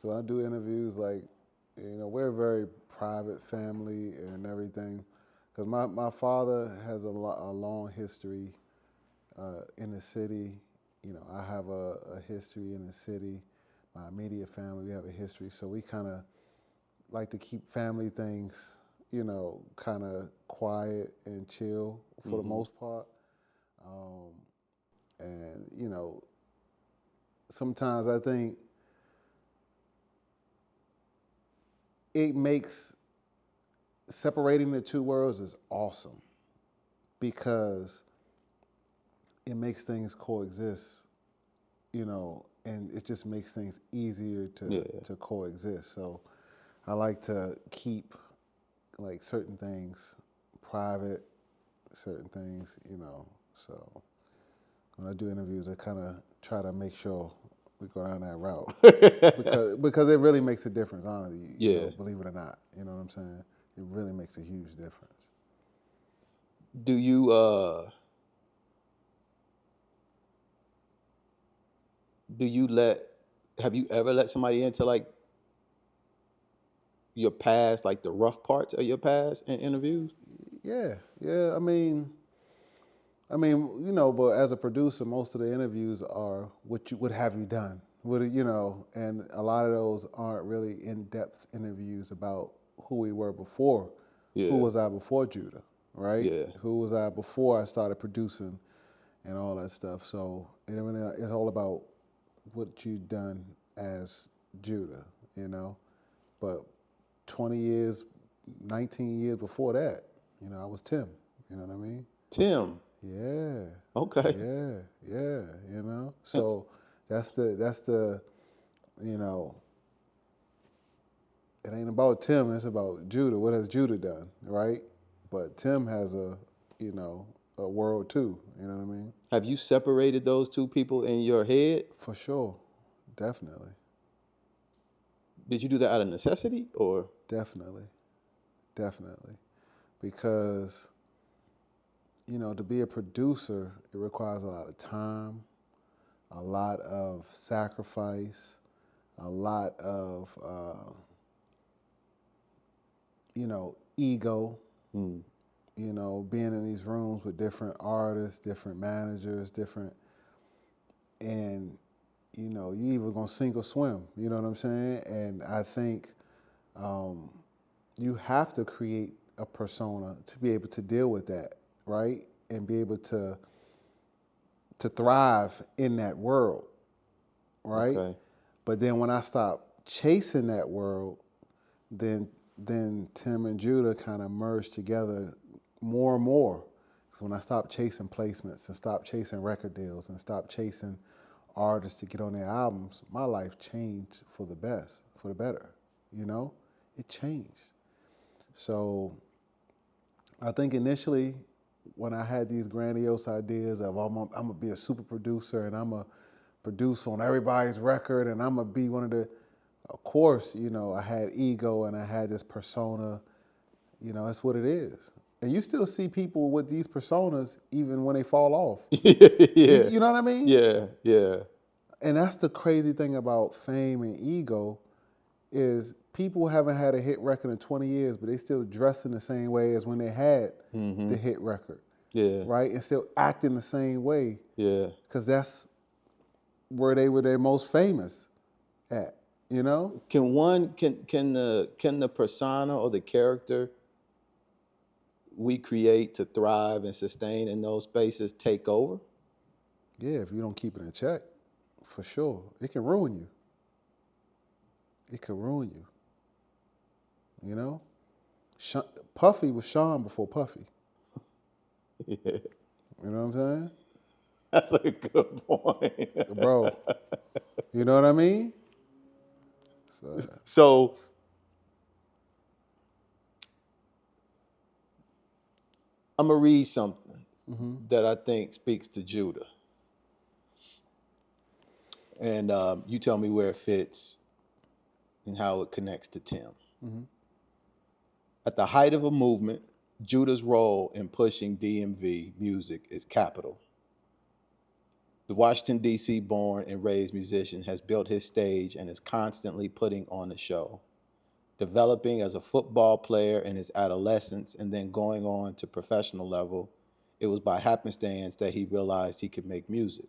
So when I do interviews, like, we're a very private family and everything. Because my father has a long history in the city. I have a history in the city. My immediate family, we have a history. So we kind of like to keep family things, kind of quiet and chill for the Mm-hmm. most part. Um, and, sometimes I think it makes separating the two worlds is awesome because it makes things coexist, and it just makes things easier Yeah. to coexist. So I like to keep like certain things private, certain things, So when I do interviews, I kind of try to make sure we go down that route because it really makes a difference, honestly. Yeah. Believe it or not, you know what I'm saying? It really makes a huge difference. Do you do you let have you ever let somebody into like your past, like the rough parts of your past in interviews? Yeah, yeah. But as a producer, most of the interviews are what have you done? And a lot of those aren't really in-depth interviews about who we were before. Who Yeah. was I before Judah, right? Yeah. Who was I before I started producing and all that stuff. So it's all about what you've done as Judah, you know. But 20 years, 19 years before that, I was Tim. You know what I mean? Tim. Yeah, Okay. yeah, yeah. So that's the you know it ain't about Tim. It's about Judah. What has Judah done, right? But Tim has you know a world too. You know what I mean? Have you separated those two people in your head? For sure, definitely, Did you do that out of necessity or? definitely, definitely. Because to be a producer, it requires a lot of time, a lot of sacrifice, a lot of ego. Hmm. Being in these rooms with different artists, different managers, and you either gonna sink or swim. You know what I'm saying? And I think um, you have to create a persona to be able to deal with that, right? And be able to thrive in that world, right? Okay. But then when I stop chasing that world, then Tim and Judah kind of merged together more and more. So when I stopped chasing placements and stopped chasing record deals and stopped chasing artists to get on their albums, my life changed for the best, for the better. You know, it changed. So I think initially, when I had these grandiose ideas of I'm gonna be a super producer and I'm gonna produce on everybody's record and I'm gonna be one of the, of course, I had ego and I had this persona. That's what it is. And you still see people with these personas even when they fall off. You, Yeah. you know what I mean? Yeah. Yeah. And that's the crazy thing about fame and ego is people haven't had a hit record in 20 years, but they still dress in the same way as when they had Mm-hmm. the hit record, Yeah. right? And still acting the same way Yeah. because that's where they were their most famous at, you know? Can the persona or the character we create to thrive and sustain in those spaces take over? Yeah, if you don't keep it in check, for sure. It can ruin you. It can ruin you, you know? Puffy was Sean before Puffy. Yeah. You know what I'm saying? That's a good point. Bro, you know what I mean? So, So I'm gonna read something mm-hmm, that I think speaks to Judah, and you tell me where it fits and how it connects to Tim. mm-hmm. At the height of a movement, Judah's role in pushing DMV music is capital. The Washington, D.C. born and raised musician has built his stage and is constantly putting on a show. Developing as a football player in his adolescence and then going on to professional level, it was by happenstance that he realized he could make music.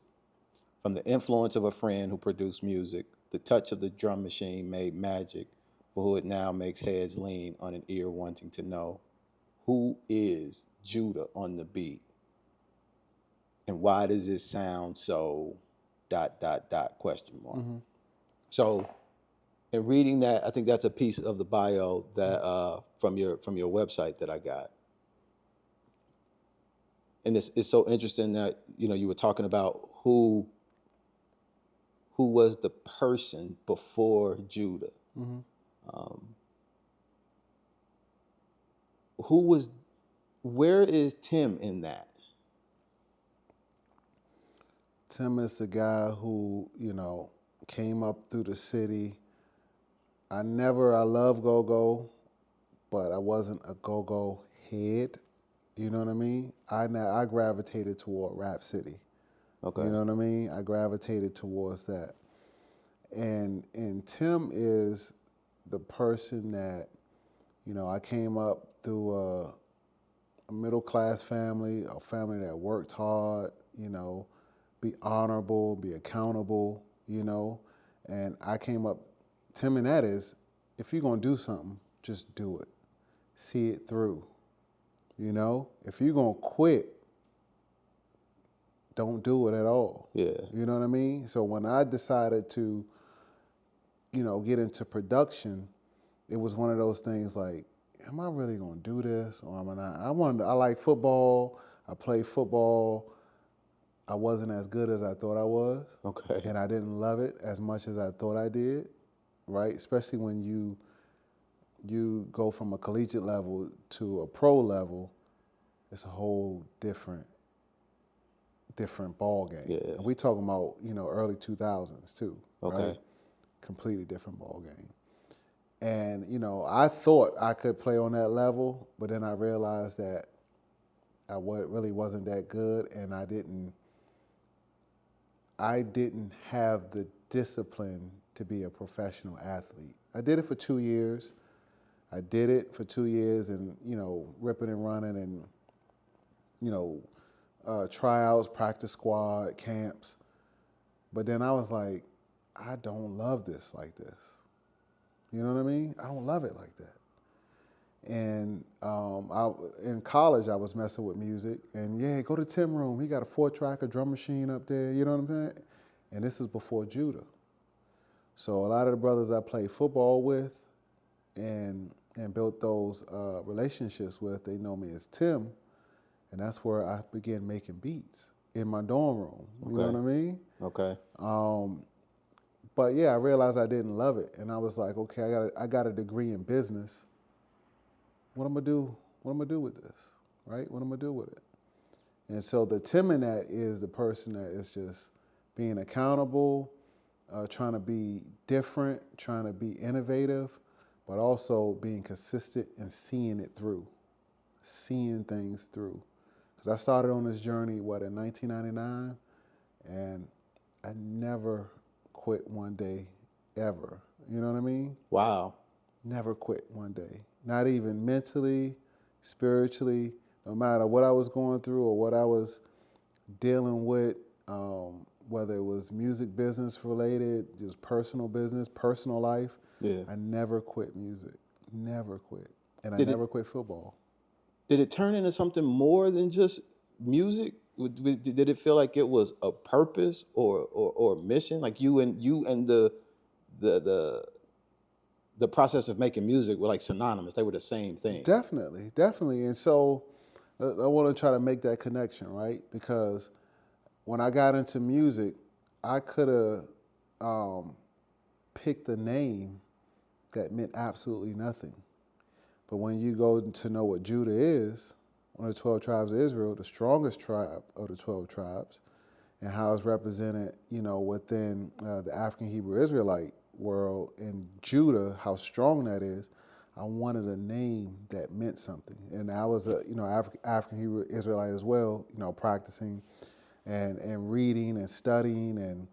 From the influence of a friend who produced music, the touch of the drum machine made magic, for who it now makes heads lean on an ear wanting to know, who is Judah on the beat? And why does it sound so ... question mark. Mm-hmm. So in reading that, I think that's a piece of the bio that from your website that I got. And it's so interesting that you were talking about who was the person before Judah. Mm-hmm. Where is Tim in that? Tim is the guy who, came up through the city. I love go-go, but I wasn't a go-go head. You know what I mean? I gravitated toward Rap City. Okay. You know what I mean? I gravitated towards that. And Tim is the person that, I came up through a middle class family, a family that worked hard, be honorable, be accountable, And I came up, Tim and that is, if you're going to do something, just do it. See it through. If you're going to quit, don't do it at all. Yeah. You know what I mean? So when I decided to, get into production, it was one of those things like, am I really going to do this or am I not? I like football. I played football. I wasn't as good as I thought I was. Okay. And I didn't love it as much as I thought I did, right? Especially when you go from a collegiate level to a pro level, it's a whole different ball game. Yeah. And we talking about, early 2000s too, Okay. right? Completely different ball game. And, I thought I could play on that level, but then I realized that I really wasn't that good, and I didn't have the discipline to be a professional athlete. I did it for 2 years. And, ripping and running and, tryouts, practice squad, camps. But then I was like, I don't love this like this. You know what I mean? I don't love it like that. And in college, I was messing with music. And yeah, go to Tim room. He got a 4-tracker drum machine up there. You know what I'm saying? And this is before Judah. So a lot of the brothers I played football with and built those relationships with, they know me as Tim. And that's where I began making beats in my dorm room. You know what I mean? Okay. But yeah, I realized I didn't love it. And I was like, okay, I got a degree in business. What am I gonna do? What am I gonna do with this? Right? What am I gonna do with it? And so the Tim in that is the person that is just being accountable, trying to be different, trying to be innovative, but also being consistent and seeing it through, seeing things through. Because I started on this journey, in 1999, and I never quit one day, ever. You know what I mean? Wow. Never quit one day. Not even mentally, spiritually, no matter what I was going through or what I was dealing with, whether it was music business related, just personal business, personal life. Yeah. I never quit music. Never quit. And I never quit football. Did it turn into something more than just music? Did it feel like it was a purpose or a mission? Like you and the process of making music were like synonymous. They were the same thing. Definitely. And so I want to try to make that connection, right? Because when I got into music, I could have picked a name that meant absolutely nothing. But when you go to know what Judah is, one of the 12 tribes of Israel, the strongest tribe of the 12 tribes, and how it's represented, within the African Hebrew Israelite world, and Judah, how strong that is, I wanted a name that meant something. And I was a, African Hebrew Israelite as well, practicing. and reading and studying. And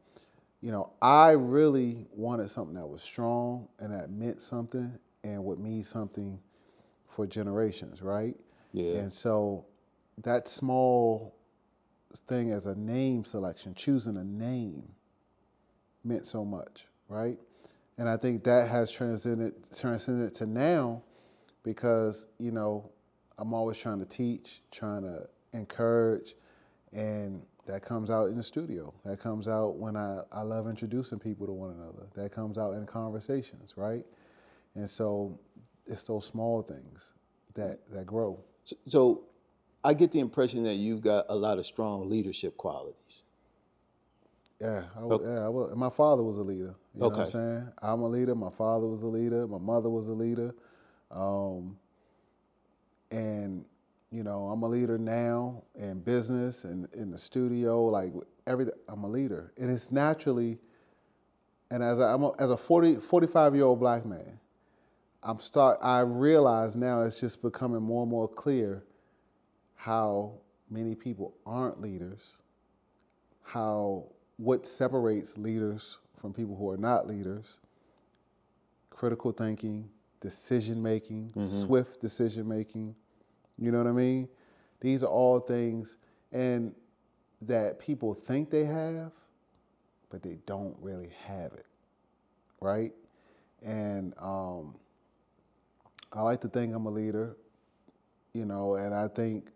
I really wanted something that was strong and that meant something and would mean something for generations, right? Yeah. And so that small thing as a name selection, choosing a name, meant so much, right? And I think that has transcended to now because, I'm always trying to teach, trying to encourage, and that comes out in the studio. That comes out when I love introducing people to one another. That comes out in conversations, right? And so it's those small things that grow. So I get the impression that you've got a lot of strong leadership qualities. Yeah, O- yeah, I was. My father was a leader. You know what I'm Okay. saying? I'm a leader. My father was a leader. My mother was a leader. Um, and I'm a leader now in business and in the studio. Like everything, I'm a leader, and it's naturally. And as a 45-year-old black man, I realize now it's just becoming more and more clear how many people aren't leaders, what separates leaders from people who are not leaders, critical thinking, decision making, swift decision making. You know what I mean? These are all things and that people think they have, but they don't really have it, right? And I like to think I'm a leader, and I think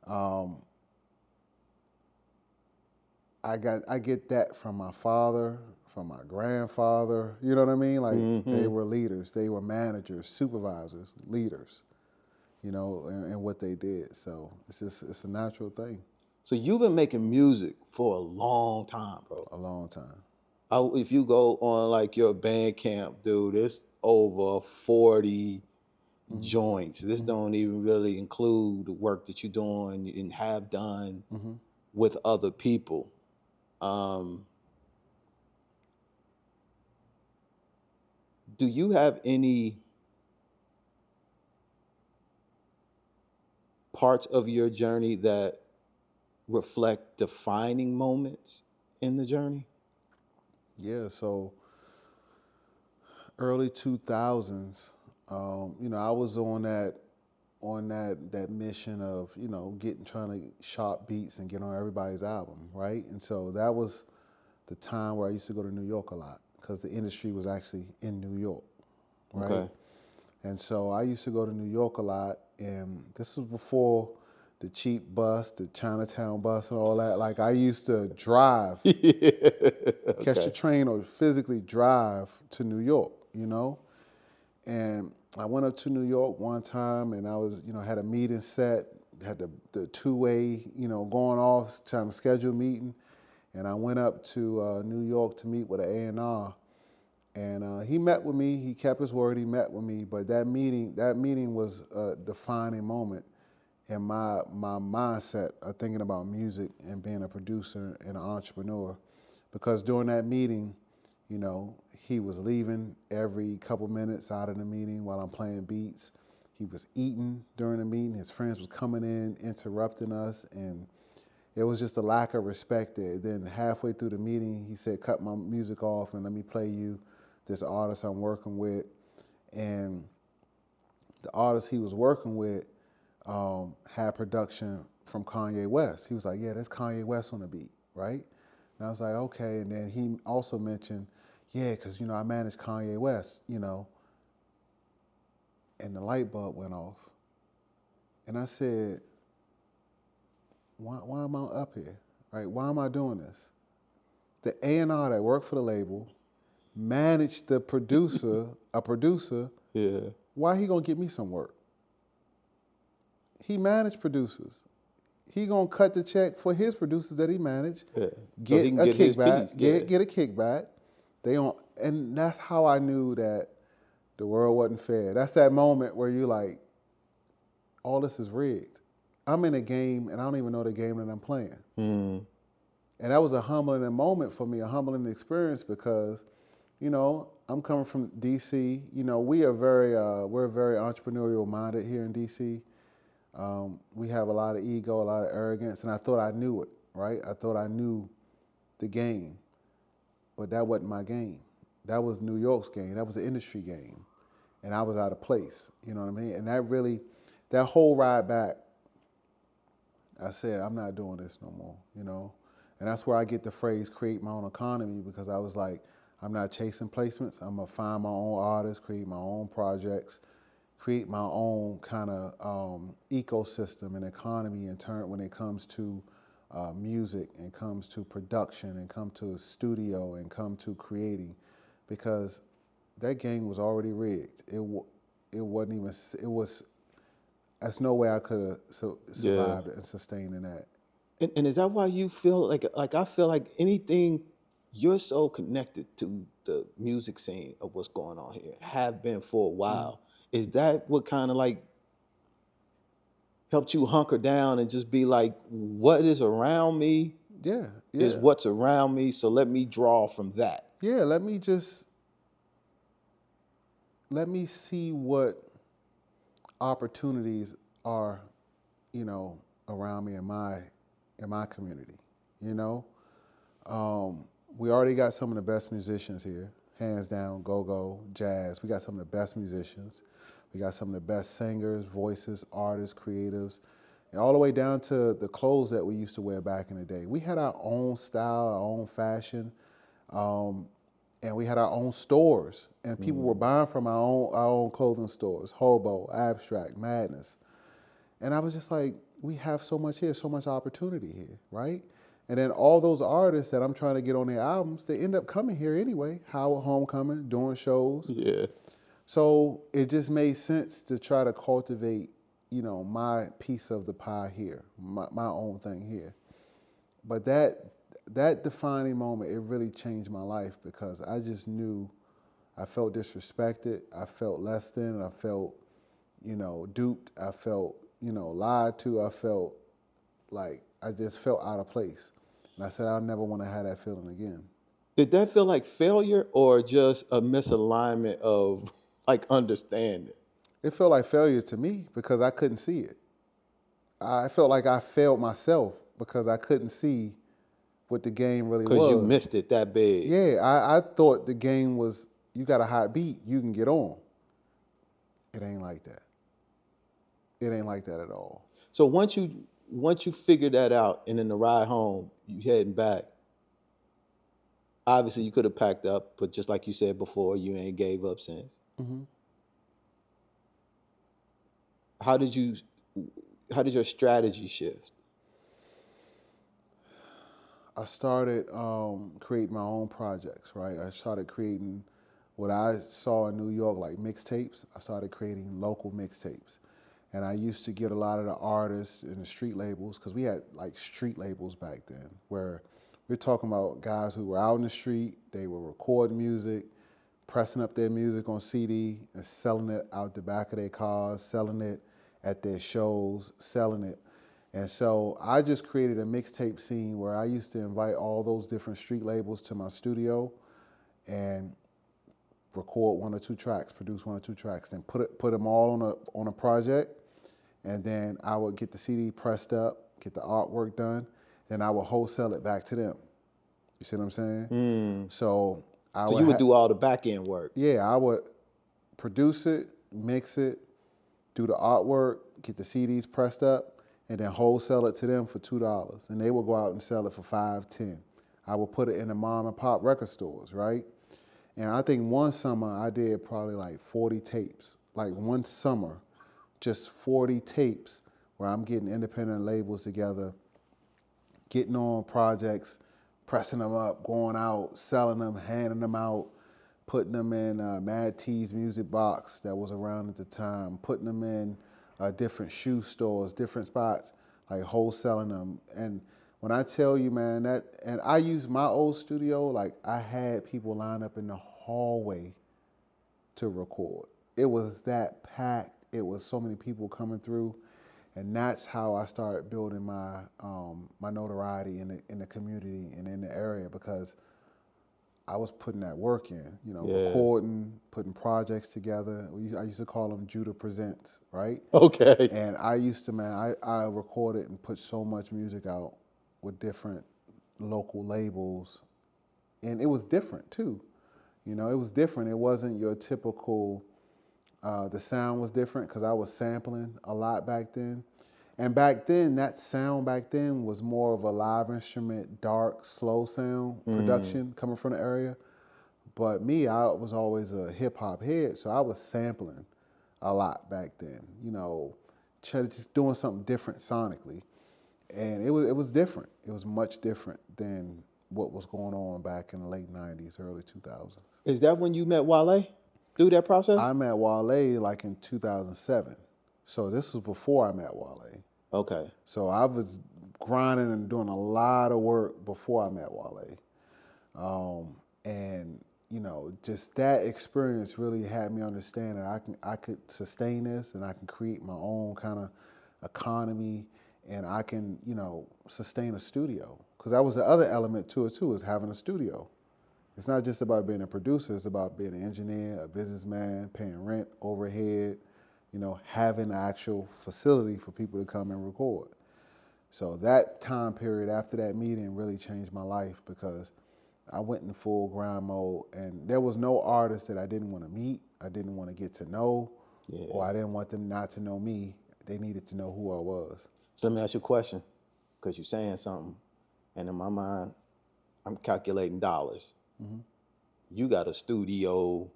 um, I get that from my father, from my grandfather. You know what I mean? Like they Mm-hmm. were leaders, they were managers, supervisors, leaders. And what they did. So it's a natural thing. So you've been making music for a long time, bro. A long time. If you go on like your Bandcamp, dude, it's over 40 Mm-hmm. joints. This Mm-hmm. don't even really include the work that you're doing and have done Mm-hmm. with other people. Um, do you have any parts of your journey that reflect defining moments in the journey? Yeah. So early 2000s, I was on that mission of trying to shop beats and get on everybody's album, right? And so that was the time where I used to go to New York a lot because the industry was actually in New York, right? Okay. And so I used to go to New York a lot, and this was before the cheap bus, the Chinatown bus, and all that. Like I used to drive, Yeah. catch the Okay. train, or physically drive to New York, And I went up to New York one time, and I was, had a meeting set, had the two-way, going off, trying to schedule a meeting, and I went up to New York to meet with an A&R. And he met with me. He kept his word. He met with me. But that meeting was a defining moment in my mindset of thinking about music and being a producer and an entrepreneur. Because during that meeting, he was leaving every couple minutes out of the meeting while I'm playing beats. He was eating during the meeting. His friends was coming in, interrupting us, and it was just a lack of respect there. Then halfway through the meeting, he said, "Cut my music off and let me play you this artist I'm working with." And the artist he was working with had production from Kanye West. He was like, "Yeah, that's Kanye West on the beat, right?" And I was like, "Okay." And then he also mentioned, "Yeah, because I managed Kanye West, And the light bulb went off, and I said, "Why am I up here? Right? Why am I doing this?" The A&R that worked for the label managed the producer, a producer. Yeah. Why he gonna get me some work? He managed producers. He gonna cut the check for his producers that he managed, Yeah. So he get can a get his piece. kickback, Yeah. get a kickback. They don't, and that's how I knew that the world wasn't fair. That's that moment where you like, all this is rigged. I'm in a game and I don't even know the game that I'm playing. Mm. And that was a humbling moment for me, a humbling experience because, I'm coming from DC. We're very entrepreneurial minded here in DC. We have a lot of ego, a lot of arrogance, and I thought I knew it, right? I thought I knew the game, but that wasn't my game. That was New York's game. That was the industry game, and I was out of place. You know what I mean? And that really, that whole ride back, I said, I'm not doing this no more. You know, and that's where I get the phrase "create my own economy" because I was like, I'm not chasing placements. I'm gonna find my own artists, create my own projects, create my own kind of ecosystem and economy in turn when it comes to music and comes to production and come to a studio and come to creating, because that game was already rigged. It wasn't even it was. There's no way I could have Yeah. survived and sustained in that. And is that why you feel like I feel like anything you're so connected to the music scene of what's going on here, have been for a while. Is that what kind of like helped you hunker down and just be like, what is around me Yeah, is yeah, what's around me, so let me draw from that. yeah. Let me see what opportunities are, you know, around me in my community. You know, um, we already got some of the best musicians here, hands down. Go-go, jazz. We got some of the best musicians. We got some of the best singers, voices, artists, creatives, and all the way down to the clothes that we used to wear back in the day. We had our own style, our own fashion, um, and we had our own stores, and people were Mm. buying from our own clothing stores, Hobo, Abstract, Madness. And I was just like, we have so much here, so much opportunity here, right? And then all those artists that I'm trying to get on their albums, they end up coming here anyway. Howard Homecoming, doing shows. Yeah. So it just made sense to try to cultivate, you know, my piece of the pie here, my own thing here. But that defining moment, it really changed my life because I just knew I felt disrespected, I felt less than, I felt, you know, duped, I felt, you know, lied to, I felt like I just felt out of place. And I said I'll never want to have that feeling again. Did that feel like failure or just a misalignment of like understanding? It felt like failure to me because I couldn't see it. I felt like I failed myself because I couldn't see what the game really Because you was. missed it that big. Yeah, I thought the game was you got a hot beat, you can get on. It ain't like that. It ain't like that at all. So once you figured that out and in the ride home, you heading back, obviously you could have packed up, but just like you said before, you ain't gave up since. Hmm. How did you how did your strategy shift? I started creating my own projects, right? I started creating what I saw in New York, like mixtapes. I started creating local mixtapes. And I used to get a lot of the artists and the street labels, because we had like street labels back then, where we're talking about guys who were out in the street, they were recording music, pressing up their music on CD and selling it out the back of their cars, selling it at their shows, selling it. And so I just created a mixtape scene where I used to invite all those different street labels to my studio and record one or two tracks, produce one or two tracks, then put them all on a project, and then I would get the CD pressed up, get the artwork done, then I would wholesale it back to them. You see what I'm saying? Mm. So I So would you would do all the back end work. yeah, I would produce it, mix it, do the artwork, get the CDs pressed up, and then wholesale it to them for $2. And they would go out and sell it for 5, 10. I would put it in the mom and pop record stores, right? And I think one summer I did probably like 40 tapes. Like one summer, just 40 tapes where I'm getting independent labels together, getting on projects, pressing them up, going out, selling them, handing them out, putting them in Mad T's music box that was around at the time, putting them in different shoe stores, different spots, like wholesaling them. And when I tell you, man, and I used my old studio, like I had people line up in the hallway to record. It was that packed. It was so many people coming through, and that's how I started building my notoriety in the community and in the area, because I was putting that work in, you know, Yeah. recording, putting projects together. I used to call them Judah Presents, right? Okay. And I used to, man, I recorded and put so much music out with different local labels, and it was different too. It was different. It wasn't your typical. The sound was different because I was sampling a lot back then. And back then, that sound back then was more of a live instrument, dark, slow sound production coming from the area. But me, I was always a hip hop head, so I was sampling a lot back then. Just doing something different sonically, and it was different. It was much different than what was going on back in the late '90s, early 2000s. Is that when you met Wale through that process? I met Wale like in 2007, so this was before I met Wale. Okay. So I was grinding and doing a lot of work before I met Wale. And just that experience really had me understand that I could sustain this, and I can create my own kind of economy, and I can sustain a studio, because that was the other element to it too, is having a studio. It's not just about being a producer; it's about being an engineer, a businessman, paying rent, overhead, having an actual facility for people to come and record. So that time period after that meeting really changed my life, because I went in full grind mode, and there was no artist that I didn't want to meet, I didn't want to get to know, or I didn't want them not to know me. They needed to know who I was. So let me ask you a question, because you're saying something, and in my mind, I'm calculating dollars. Mm-hmm. You got a studio.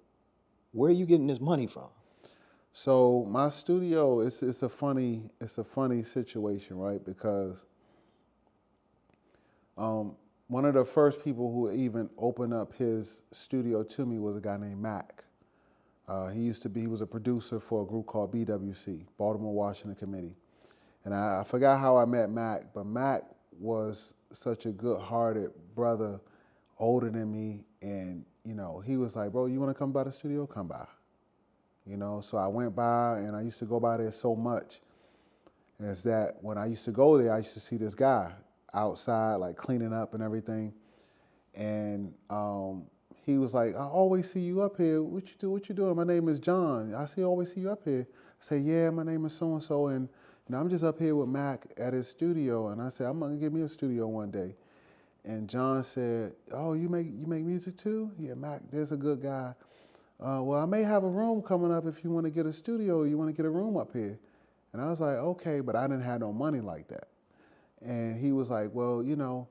Where are you getting this money from? So my studio, it's a funny situation, right? Because one of the first people who even opened up his studio to me was a guy named Mac. He was a producer for a group called BWC, Baltimore Washington Committee. And I forgot how I met Mac, but Mac was such a good-hearted brother, older than me, and he was like, "Bro, you want to come by the studio? Come by." So I went by, and I used to go by there so much. And it's that when I used to go there, I used to see this guy outside, like cleaning up and everything. And he was like, "I always see you up here. What you doing? My name is John. Always see you up here." I say, "Yeah, my name is so-and-so, and I'm just up here with Mac at his studio." And I said, "I'm gonna give me a studio one day." And John said, "Oh, you make music too?" "Yeah, Mac, there's a good guy. Well, I may have a room coming up if you want to get a studio. You want to get a room up here?" And I was like, "Okay," but I didn't have no money like that. And he was like, "Well, it'll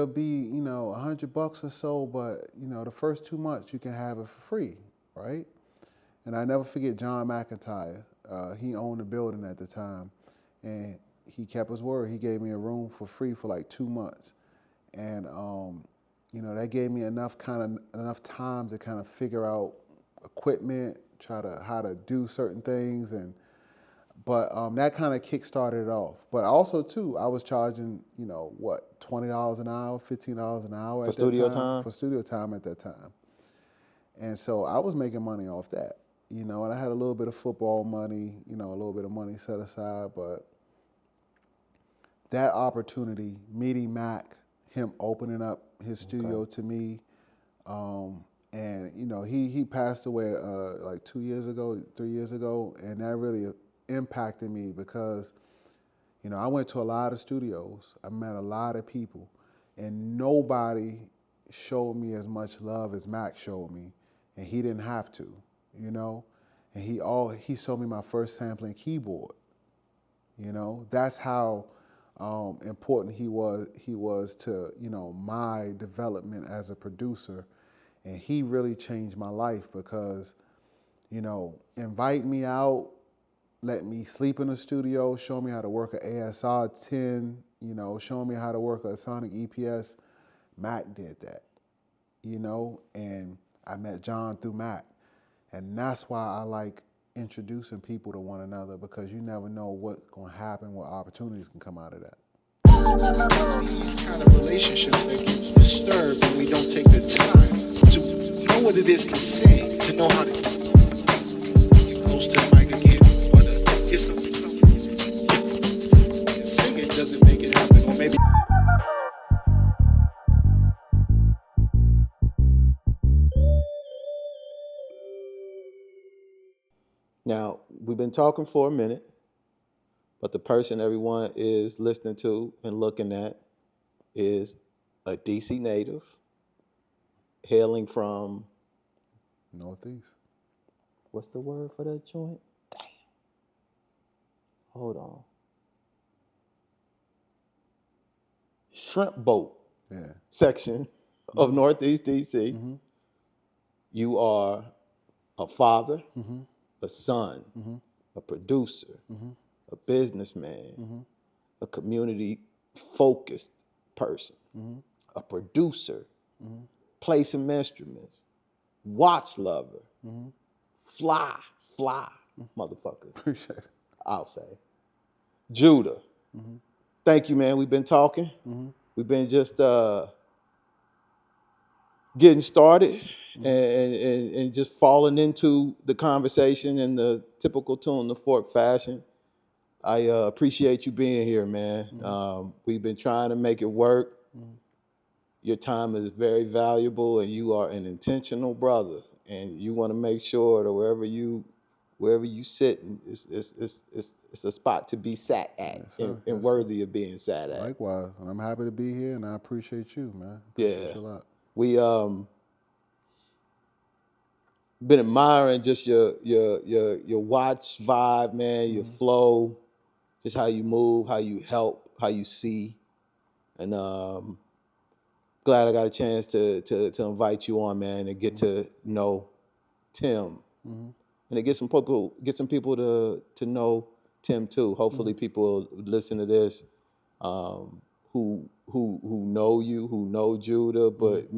be $100 or so, but the first 2 months you can have it for free, right?" And I never forget John McIntyre. He owned the building at the time, and he kept his word. He gave me a room for free for like 2 months, and that gave me enough time to kind of figure out equipment, how to do certain things, but that kind of kick-started it off. But also too, I was charging $20 an hour, $15 an hour for studio time at that time, and so I was making money off that. And I had a little bit of football money, a little bit of money set aside, but that opportunity, meeting Mac, him opening up his studio to me, and he passed away like 3 years ago, and that really impacted me, because I went to a lot of studios, I met a lot of people, and nobody showed me as much love as Mac showed me, and he didn't have to, and he showed me my first sampling keyboard. That's how important he was to my development as a producer, and he really changed my life, because invite me out, let me sleep in the studio, show me how to work an ASR 10, show me how to work a Sonic EPS. Mac did that, and I met John through Mac, and that's why I like introducing people to one another, because you never know what's going to happen, what opportunities can come out of that. These kind of relationships that get disturbed when we don't take the time to know what it is to sing, to know how to get close to the mic again, or to get something. Singing doesn't make it happen, or maybe. Now, we've been talking for a minute. But the person everyone is listening to and looking at is a DC native hailing from, Northeast. what's the word for that joint? Damn. Hold on. Shrimp boat Yeah. section of Northeast DC. Mm-hmm. You are a father, Mm-hmm. a son, Mm-hmm. a producer, Mm-hmm. a businessman, Mm-hmm. a community focused person, Mm-hmm. a producer, Mm-hmm. play some instruments, watch lover, Mm-hmm. fly motherfucker, Appreciate it. I'll say. Judah, Mm-hmm. thank you, man. We've been talking. Mm-hmm. We've been just getting started Mm-hmm. and just falling into the conversation in the typical tune the fork fashion. I appreciate you being here, man. We've been trying to make it work. Mm-hmm. Your time is very valuable, and you are an intentional brother. And you want to make sure that wherever you sit, it's a spot to be sat at Yes, sir. and Yes, sir. worthy of being sat at. Likewise, and I'm happy to be here, and I appreciate you, man. Appreciate Yeah, you a lot. we been admiring just your watch vibe, man, your flow, just how you move, how you help, how you see, and glad I got a chance to invite you on, man, and get to know Tim, Mm-hmm. and to get some people to know Tim too. Hopefully, people listen to this who know you, who know Judah, but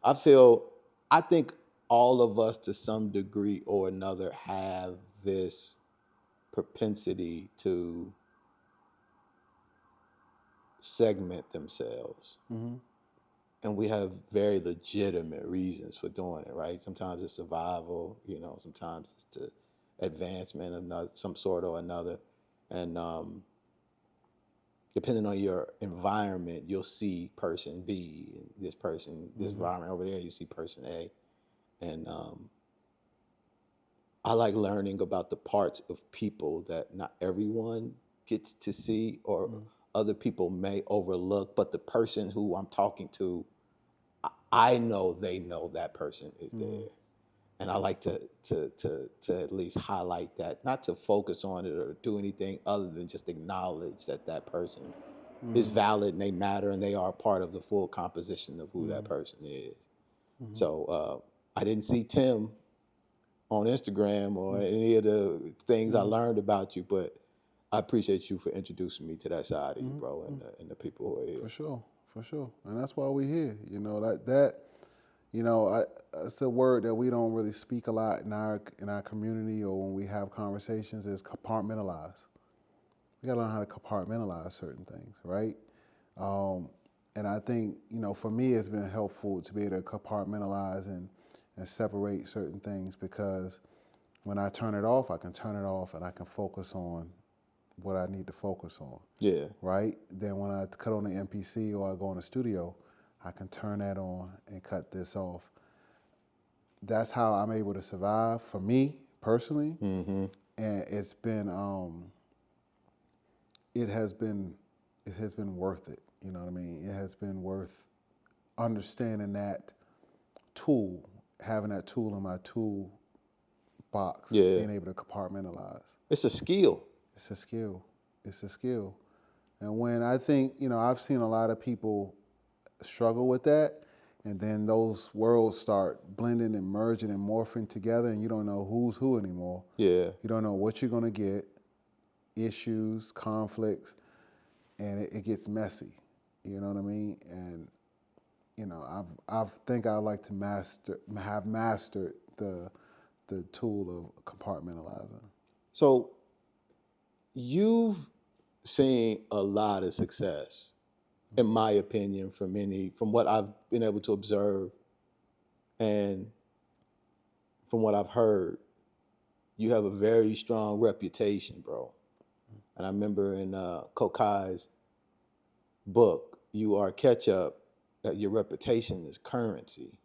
I think all of us to some degree or another have this propensity to segment themselves. Mm-hmm. And we have very legitimate reasons for doing it, right? Sometimes it's survival, sometimes it's to advancement of some sort or another. And depending on your environment, you'll see person B, and this environment over there, you see person A. And I like learning about the parts of people that not everyone gets to see or other people may overlook, but the person who I'm talking to, I know they know that person is there. And I like to at least highlight that, not to focus on it or do anything other than just acknowledge that person is valid and they matter and they are part of the full composition of who that person is. So I didn't see Tim on Instagram or any of the things I learned about you, but I appreciate you for introducing me to that side of you, bro, and the people who are here. For sure, and that's why we're here. It's a word that we don't really speak a lot in our community or when we have conversations is compartmentalize. We gotta learn how to compartmentalize certain things, right? And I think, for me, it's been helpful to be able to compartmentalize and separate certain things because when I turn it off, I can turn it off and I can focus on what I need to focus on. Yeah. Right? Then when I cut on the MPC or I go in the studio, I can turn that on and cut this off. That's how I'm able to survive for me personally. Mm-hmm. And it's been, it has been worth it. You know what I mean? It has been worth understanding that tool, having that tool in my tool box, being able to compartmentalize. It's a skill. It's a skill. It's a skill. And when I think, I've seen a lot of people struggle with that, and then those worlds start blending and merging and morphing together, and you don't know who's who anymore. Yeah. You don't know what you're going to get, issues, conflicts, and it gets messy. You know what I mean? And, I think I like to have mastered the tool of compartmentalizing. So you've seen a lot of success, in my opinion, from what I've been able to observe and from what I've heard. You have a very strong reputation, bro. And I remember in Kokai's book, You Are Ketchup, that your reputation is currency.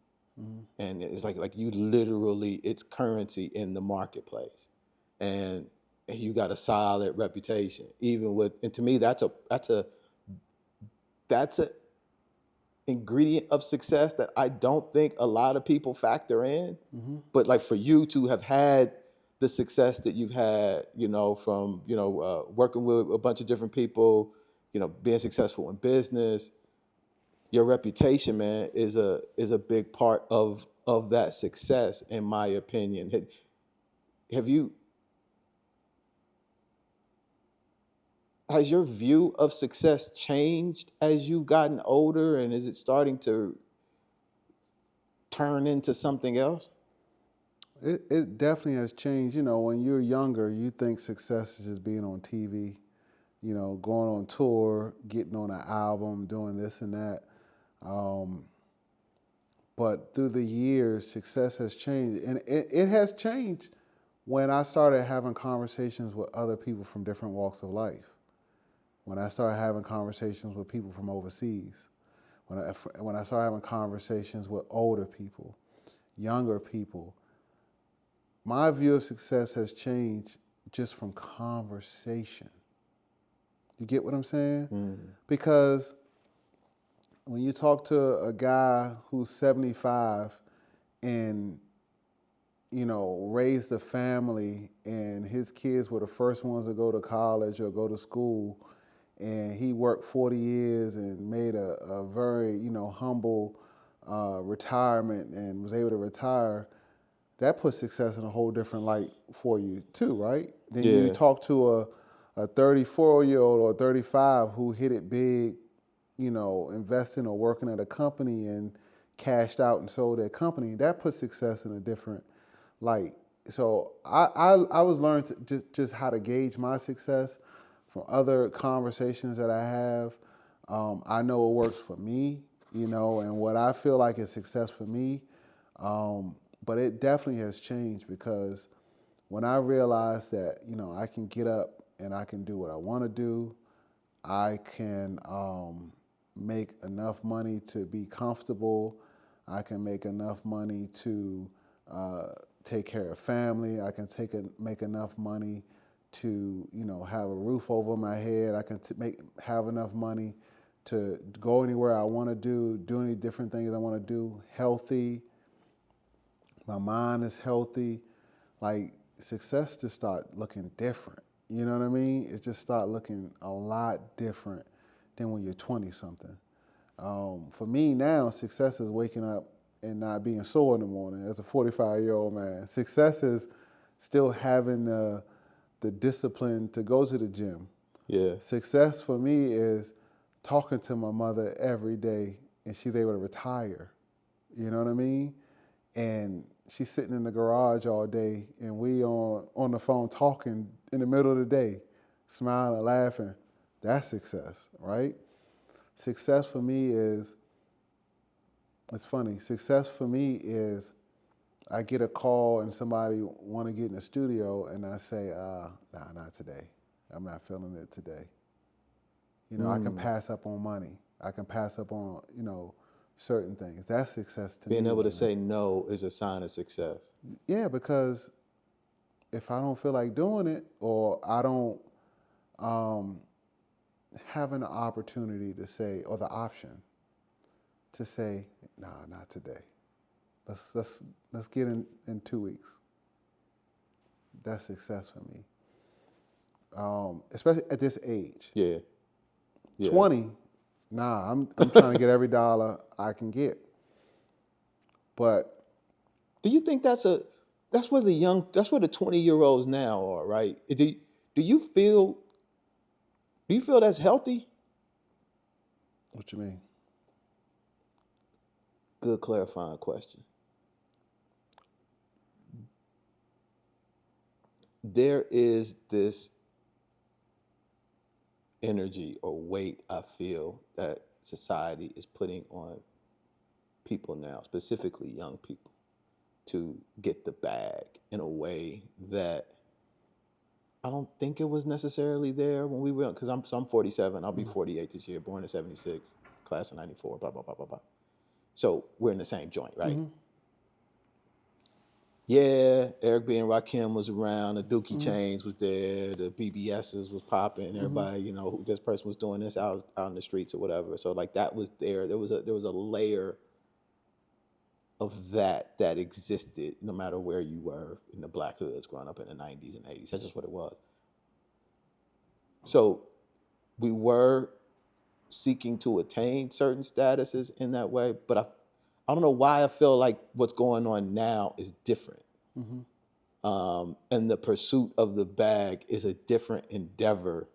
And it's like you literally, it's currency in the marketplace. And and you got a solid reputation. Even with, and to me, that's a ingredient of success that I don't think a lot of people factor in. Mm-hmm. But like for you to have had the success that you've had, from working with a bunch of different people, being successful in business, your reputation, man, is a big part of that success, in my opinion. Have you Has your view of success changed as you've gotten older, and is it starting to turn into something else? It definitely has changed. When you're younger, you think success is just being on TV, going on tour, getting on an album, doing this and that. Um, but through the years, success has changed. And it has changed when I started having conversations with other people from different walks of life. When I started having conversations with people from overseas. When I started having conversations with older people, younger people. My view of success has changed just from conversation. You get what I'm saying? Mm. Because when you talk to a guy who's 75 and raised a family, and his kids were the first ones to go to college or go to school, and he worked 40 years and made a very humble retirement and was able to retire, that puts success in a whole different light for you too, right? Then you Yeah. talk to a 34-year-old or 35 who hit it big, investing or working at a company and cashed out and sold their company. That puts success in a different light. So I was learning to just how to gauge my success from other conversations that I have. I know what works for me, and what I feel like is success for me. But it definitely has changed because when I realized that, I can get up and I can do what I want to do, I can make enough money to be comfortable, I can make enough money to take care of family, I can make enough money to, have a roof over my head, I can have enough money to go anywhere I want to do any different things I want to do, healthy, my mind is healthy. Like success just start looking different. You know what I mean? It just start looking a lot different than when you're 20 something. For me now, success is waking up and not being sore in the morning as a 45-year-old man. Success is still having the discipline to go to the gym. Yeah. Success for me is talking to my mother every day and she's able to retire. You know what I mean? And she's sitting in the garage all day and we on the phone talking in the middle of the day, smiling, laughing. That's success, right? Success for me is, it's funny, success for me is I get a call and somebody want to get in the studio and I say, nah, not today. I'm not feeling it today. I can pass up on money. I can pass up on, certain things. That's success to me. Being able to right now. say no is a sign of success. Yeah, because if I don't feel like doing it or I don't have an opportunity to say, or the option to say, nah, not today. Let's get in 2 weeks. That's success for me. Especially at this age. Yeah. 20, nah, I'm trying to get every dollar I can get. But Do you think that's where the 20-year-olds now are, right? Do you feel that's healthy? what you mean? Good clarifying question. There is this energy or weight I feel that society is putting on people now, specifically young people, to get the bag in a way that I don't think it was necessarily there when we were, because I'm 47, I'll be 48 this year, born in 76, class of 94, blah, blah, blah, blah, blah. So we're in the same joint, right? Mm-hmm. Yeah, Eric B. and Rakim was around. The Dookie Chains was there. The BBSs was popping. Everybody, you know, this person was doing this out in the streets or whatever. So like that was there. There was a layer of that existed no matter where you were in the black hoods growing up in the 90s and 80s. That's just what it was. So we were seeking to attain certain statuses in that way, but I don't know why I feel like what's going on now is different. And the pursuit of the bag is a different endeavor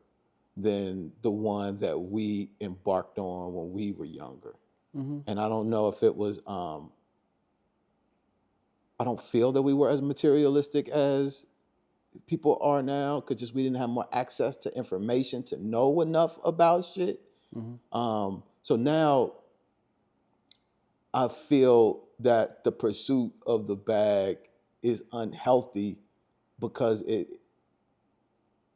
than the one that we embarked on when we were younger. And I don't know if it was, I don't feel that we were as materialistic as people are now, because just we didn't have more access to information to know enough about shit. So now I feel that the pursuit of the bag is unhealthy because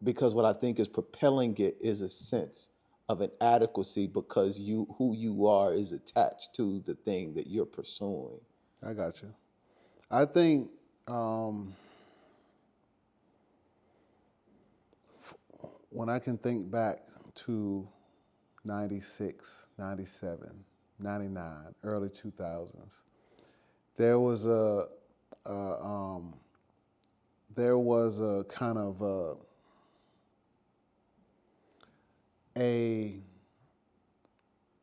what I think is propelling it is a sense of an adequacy because who you are is attached to the thing that you're pursuing. I got you. I think when I can think back to 96, 97, 99, early 2000s, there was a kind of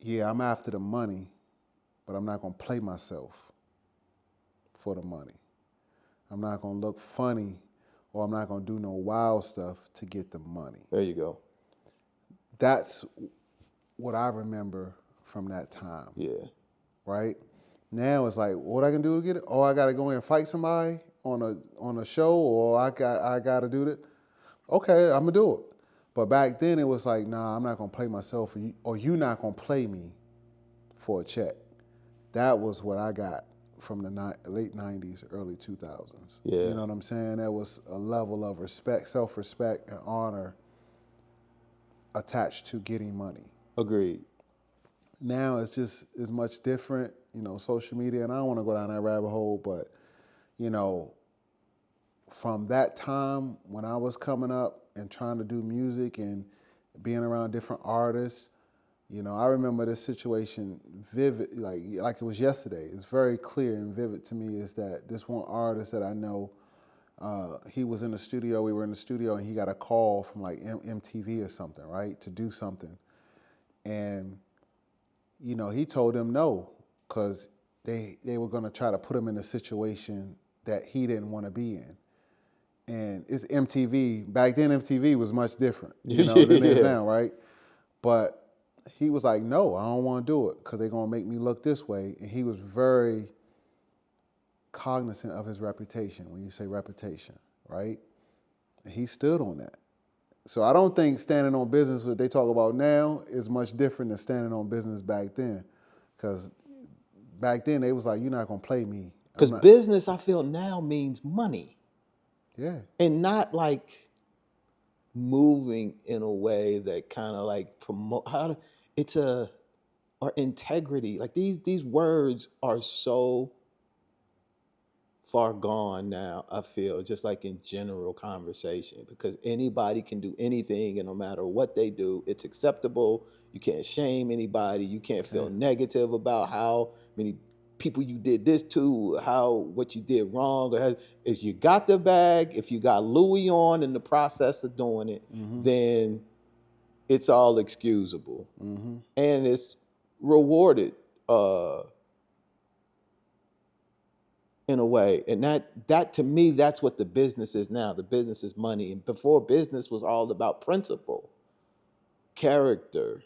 yeah, I'm after the money, but I'm not gonna play myself for the money. I'm not gonna look funny, or I'm not gonna do no wild stuff to get the money. There you go. That's what I remember from that time. Yeah. Right? Now it's like, what I can do to get it? Oh, I gotta go in and fight somebody on a show, or I gotta do that. Okay, I'm gonna do it. But back then it was like, nah, I'm not gonna play myself, or you not gonna play me for a check. That was what I got from the late 90s, early 2000s. Yeah. You know what I'm saying? There was a level of respect, self-respect, and honor attached to getting money. Agreed. Now it's much different, you know, social media, and I don't want to go down that rabbit hole, but, you know, from that time when I was coming up and trying to do music and being around different artists, you know, I remember this situation vivid, like it was yesterday. It's very clear and vivid to me is that this one artist that I know, he was in the studio, we were in the studio, and he got a call from like MTV or something, right, to do something. And, you know, he told them no, because they were going to try to put him in a situation that he didn't want to be in. And it's MTV. Back then, MTV was much different, you know, than it is now, right? But he was like, no, I don't want to do it because they're going to make me look this way. And he was very cognizant of his reputation, when you say reputation, right? And he stood on that. So I don't think standing on business, what they talk about now, is much different than standing on business back then. Because back then, they was like, you're not going to play me. Because business, I feel now, means money. Yeah. And not like moving in a way that kind of like promote or integrity. Like these words are so far gone now, I feel, just like in general conversation, because anybody can do anything, and no matter what they do, it's acceptable. You can't shame anybody. You can't feel negative about how many people you did this to, what you did wrong. Is you got the bag, if you got Louis on in the process of doing it, then it's all excusable. And it's rewarded in a way. And that to me, that's what the business is now. The business is money. And before, business was all about principle, character.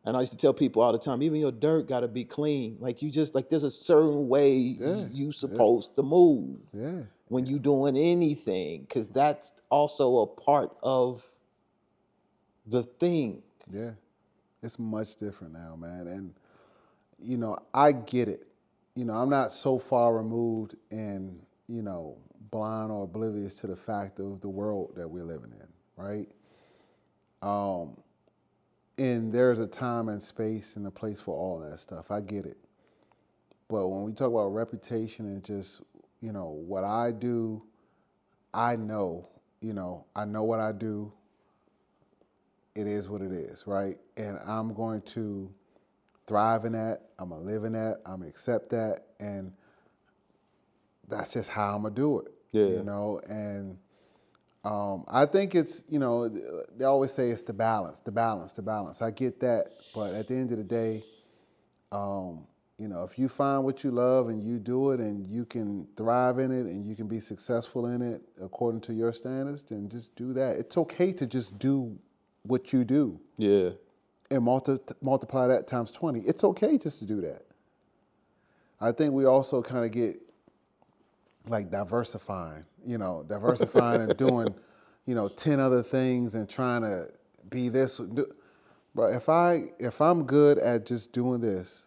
And I used to tell people all the time, even your dirt got to be clean. Like you just, like there's a certain way you supposed to move when you doing anything, because that's also a part of the thing. Yeah, it's much different now, man. And, you know, I get it. You know, I'm not so far removed and, you know, blind or oblivious to the fact of the world that we're living in, right? And there's a time and space and a place for all that stuff. I get it. But when we talk about reputation and just what I do, I know, I know what I do. It is what it is, right? And I'm going to thrive in that. I'm gonna live in that. I'm gonna accept that, and that's just how I'm gonna do it. Yeah. And I think it's, they always say it's the balance, the balance, the balance. I get that, but at the end of the day, um, if you find what you love and you do it and you can thrive in it and you can be successful in it according to your standards, then just do that. It's okay to just do what you do. Yeah. And multiply that times 20. It's okay just to do that. I think we also kind of get like diversifying and doing, 10 other things and trying to be this. But if I'm good at just doing this,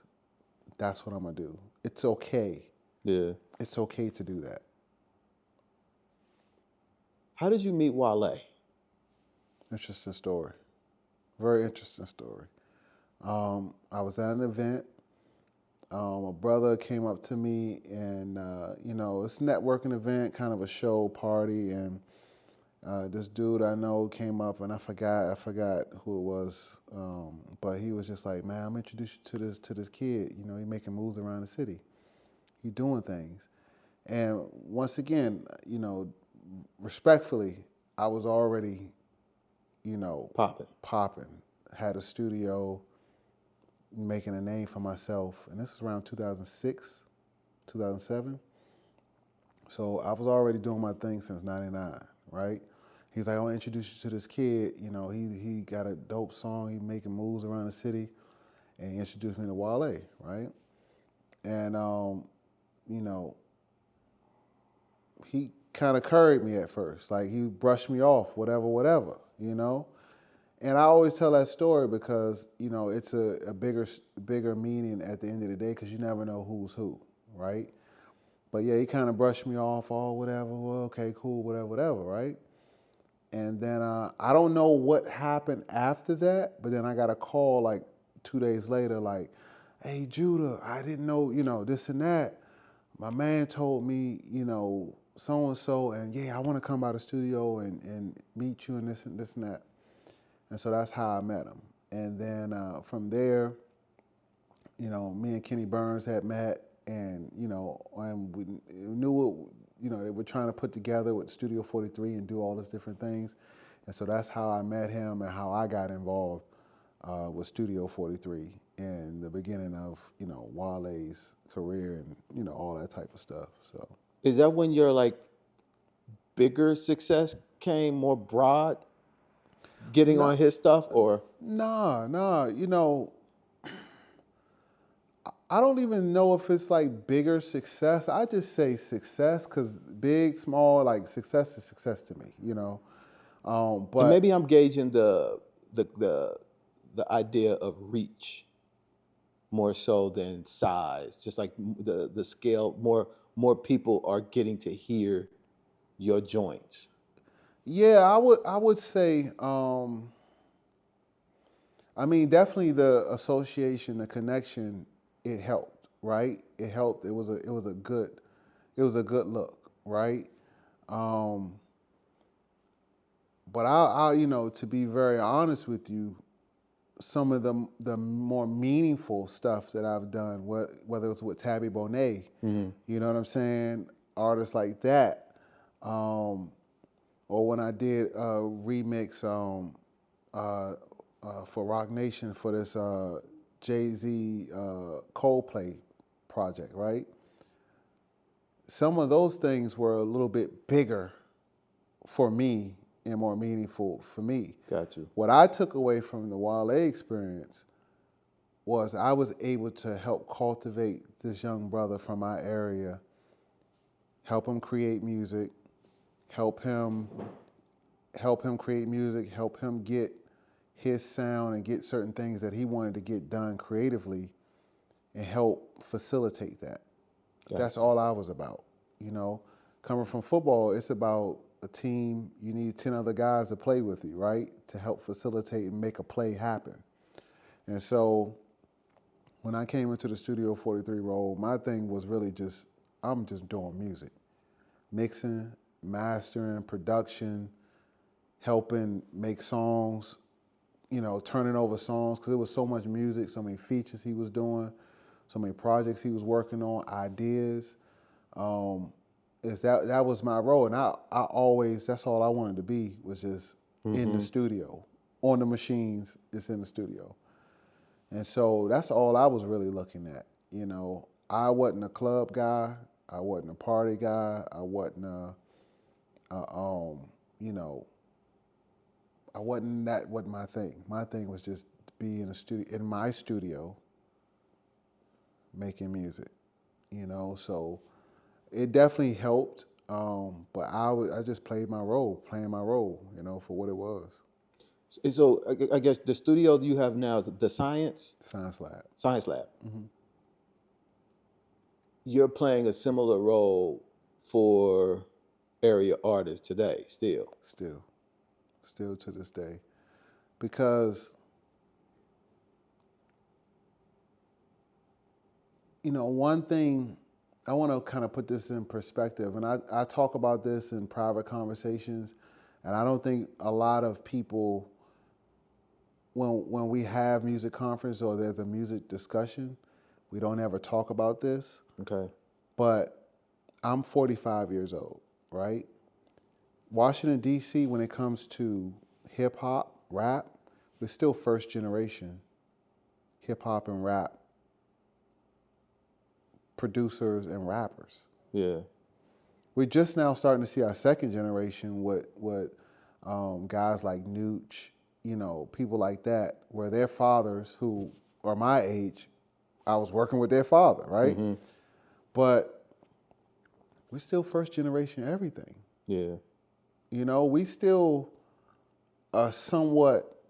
that's what I'm gonna do. It's okay. Yeah. It's okay to do that. How did you meet Wale? Interesting story. Very interesting story. I was at an event. A brother came up to me and, it's a networking event, kind of a show party. And this dude I know came up and I forgot who it was. But he was just like, man, I'm introduce you to this kid. He making moves around the city. He doing things. And once again, respectfully, I was already, popping, had a studio, making a name for myself. And this is around 2006, 2007. So I was already doing my thing since 99, right? He's like, I want to introduce you to this kid. He got a dope song. He making moves around the city. And he introduced me to Wale, right? And, he kind of curried me at first. Like, he brushed me off, whatever. And I always tell that story because, it's a bigger meaning at the end of the day because you never know who's who, right? But yeah, he kind of brushed me off, oh, whatever, well, okay, cool, whatever, right? And then I don't know what happened after that, but then I got a call like 2 days later, like, hey, Judah, I didn't know, this and that. My man told me, so-and-so, and yeah, I want to come by the studio and meet you and this and that. And so that's how I met him. And then from there, me and Kenny Burns had met, and and we knew what they were trying to put together with Studio 43 and do all these different things. And so that's how I met him and how I got involved with Studio 43 in the beginning of Wale's career and all that type of stuff. So Is that when your like bigger success came, more broad, getting no, on his stuff, or? no, I don't even know if it's like bigger success. I just say success because big, small, like success is success to me. And But maybe I'm gauging the idea of reach more so than size. Just like the scale, more people are getting to hear your joints. yeah, I would say, I mean, definitely the association, the connection, it helped, right? It helped. It was a good look, right? Um, but to be very honest with you, some of the more meaningful stuff that I've done, whether it's with Tabby Bonet, you know what I'm saying, artists like that, or when I did a remix for Rock Nation for this Jay-Z Coldplay project, right? Some of those things were a little bit bigger for me and more meaningful for me. Got you. What I took away from the Wale experience was I was able to help cultivate this young brother from my area, help him create music, help him create music, help him get his sound and get certain things that he wanted to get done creatively and help facilitate that. Gotcha. That's all I was about. Coming from football, it's about a team. You need 10 other guys to play with you, right? To help facilitate and make a play happen. And so when I came into the Studio 43 role, my thing was really I'm just doing music. mixing, mastering, production, helping make songs, turning over songs because there was so much music, so many features he was doing, so many projects he was working on, ideas. Um, is that was my role, and I always that's all I wanted to be was just in the studio, on the machines. It's in the studio, and so that's all I was really looking at. I wasn't a club guy, I wasn't a party guy, I wasn't a you know, I wasn't that wasn't my thing. My thing was just to be in a studio, in my studio, making music. So it definitely helped. But I just played my role, playing my role, for what it was. And so I guess the studio you have now, the Science Lab. Science Lab, Hmm. you're playing a similar role for area artists today, still. Still to this day, because one thing I want to kind of put this in perspective, and I talk about this in private conversations, and I don't think a lot of people, when we have music conference or there's a music discussion, we don't ever talk about this. Okay. But I'm 45 years old, right? Washington, D.C., when it comes to hip hop, rap, we're still first generation hip hop and rap producers and rappers. Yeah. We're just now starting to see our second generation with guys like Nooch, people like that, where their fathers, who are my age, I was working with their father, right? Mm-hmm. But we're still first generation everything. Yeah. We still are somewhat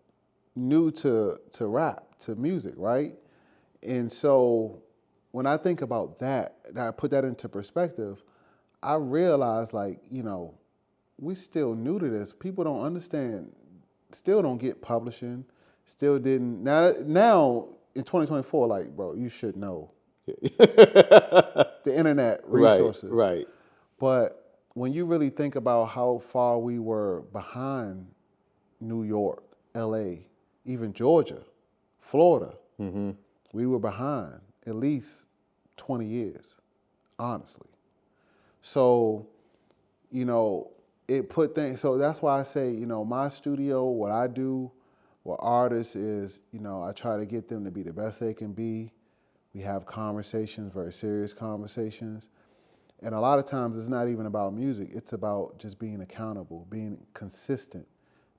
new to rap, to music, right? And so when I think about that, and I put that into perspective, I realize we still new to this. People don't understand, still don't get publishing, still didn't. Now in 2024, like, bro, you should know the internet Right. resources. Right. But when you really think about how far we were behind New York, LA, even Georgia, Florida, Mm-hmm. we were behind at least 20 years, honestly. So, it put things, so that's why I say, my studio, what I do with artists is, I try to get them to be the best they can be. We have conversations, very serious conversations. And a lot of times it's not even about music. It's about just being accountable, being consistent,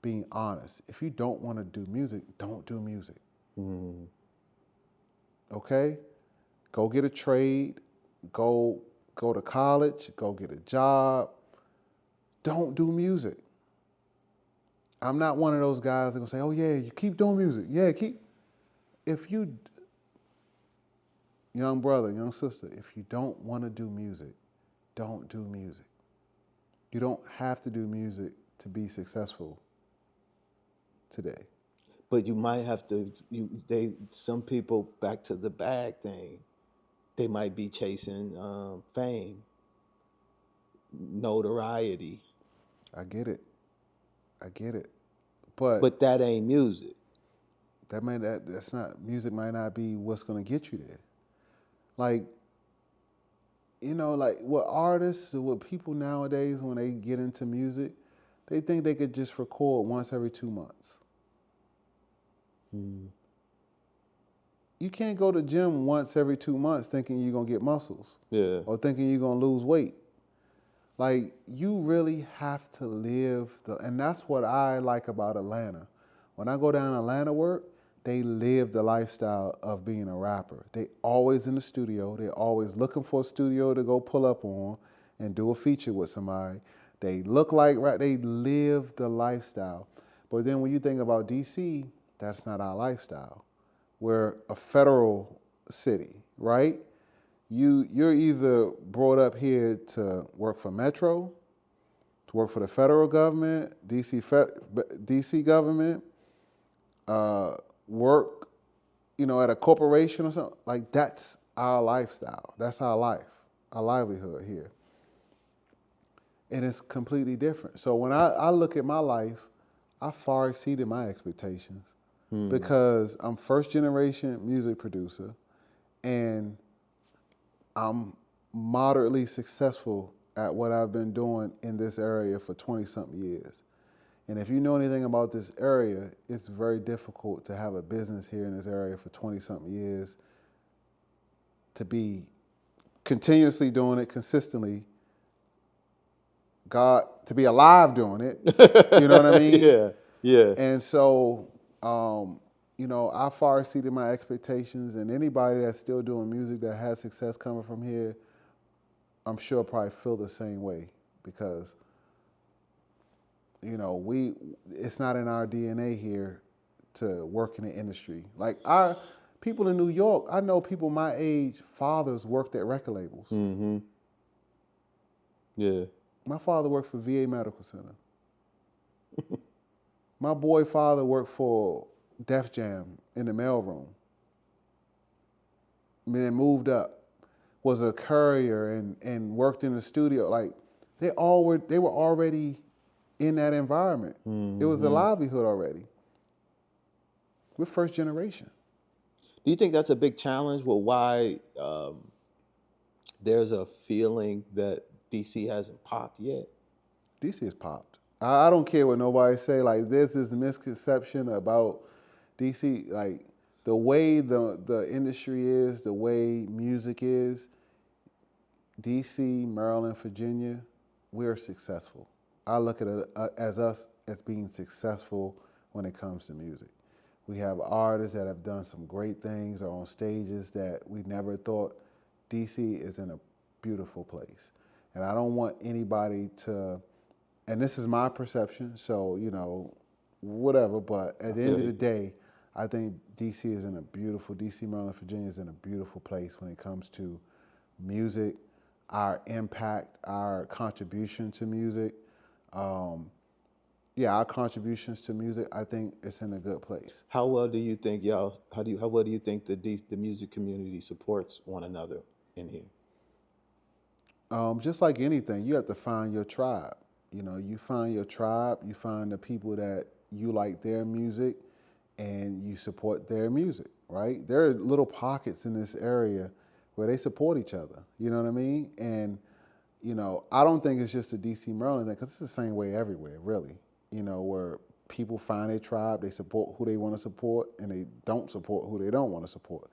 being honest. If you don't want to do music, don't do music. Mm-hmm. Okay? Go get a trade, go to college, go get a job. Don't do music. I'm not one of those guys that gonna say, "Oh yeah, you keep doing music. Yeah, keep." If you, young brother, young sister, if you don't want to do music, don't do music. You don't have to do music to be successful today. But you might have to. Some people, back to the bag thing. They might be chasing fame, notoriety, I get it. I get it. But but that ain't music. that's not music. Might not be what's gonna get you there. Like like what artists or what people nowadays when they get into music, they think they could just record once every 2 months. Mm. You can't go to the gym once every 2 months thinking you're gonna get muscles Yeah. or thinking you're gonna lose weight. Like you really have to live and that's what I like about Atlanta. When I go down to Atlanta work, they live the lifestyle of being a rapper. They always in the studio. They're always looking for a studio to go pull up on and do a feature with somebody. They look like they live the lifestyle. But then when you think about DC, that's not our lifestyle. We're a federal city, right? You're either brought up here to work for Metro, to work for the federal government, DC government, work, at a corporation or something. Like that's our lifestyle. That's our life, our livelihood here. and it's completely different. So when I look at my life, I far exceeded my expectations because I'm first generation music producer and I'm moderately successful at what I've been doing in this area for 20 something years. And if you know anything about this area, it's very difficult to have a business here in this area for 20 something years, to be continuously doing it consistently, God, to be alive doing it. You know what I mean? Yeah, yeah. And so, you know, I far exceeded my expectations, and anybody that's still doing music that has success coming from here, I'm sure probably feel the same way because, you know, it's not in our DNA here to work in the industry. Like our people in New York, I know people my age, fathers worked at record labels. Mm-hmm. Yeah. My father worked for VA Medical Center. My boy father worked for Def Jam in the mailroom. Then moved up, was a courier and worked in the studio. Like they were already in that environment. It was a livelihood already. We're first generation. Do you think that's a big challenge? Well, why there's a feeling that DC hasn't popped yet? DC has popped. I don't care what nobody say. Like there's this misconception about DC. Like the way the industry is, the way music is, DC, Maryland, Virginia, we're successful. I look at it as us as being successful when it comes to music. We have artists that have done some great things, are on stages that we never thought. DC is in a beautiful place. And I don't want anybody to, and this is my perception, so, you know, whatever, but at the end of the day, I think DC, Maryland, Virginia is in a beautiful place when it comes to music, our impact, our contribution to music. Our contributions to music, I think it's in a good place. How well do you think how well do you think the music community supports one another in here? Just like anything, you have to find your tribe. You know, you find your tribe, you find the people that you like their music, and you support their music, right? There are little pockets in this area where they support each other. You know what I mean? And, you know, I don't think it's just a DC, Maryland thing, because it's the same way everywhere, really. You know, where people find their tribe, they support who they want to support, and they don't support who they don't want to support.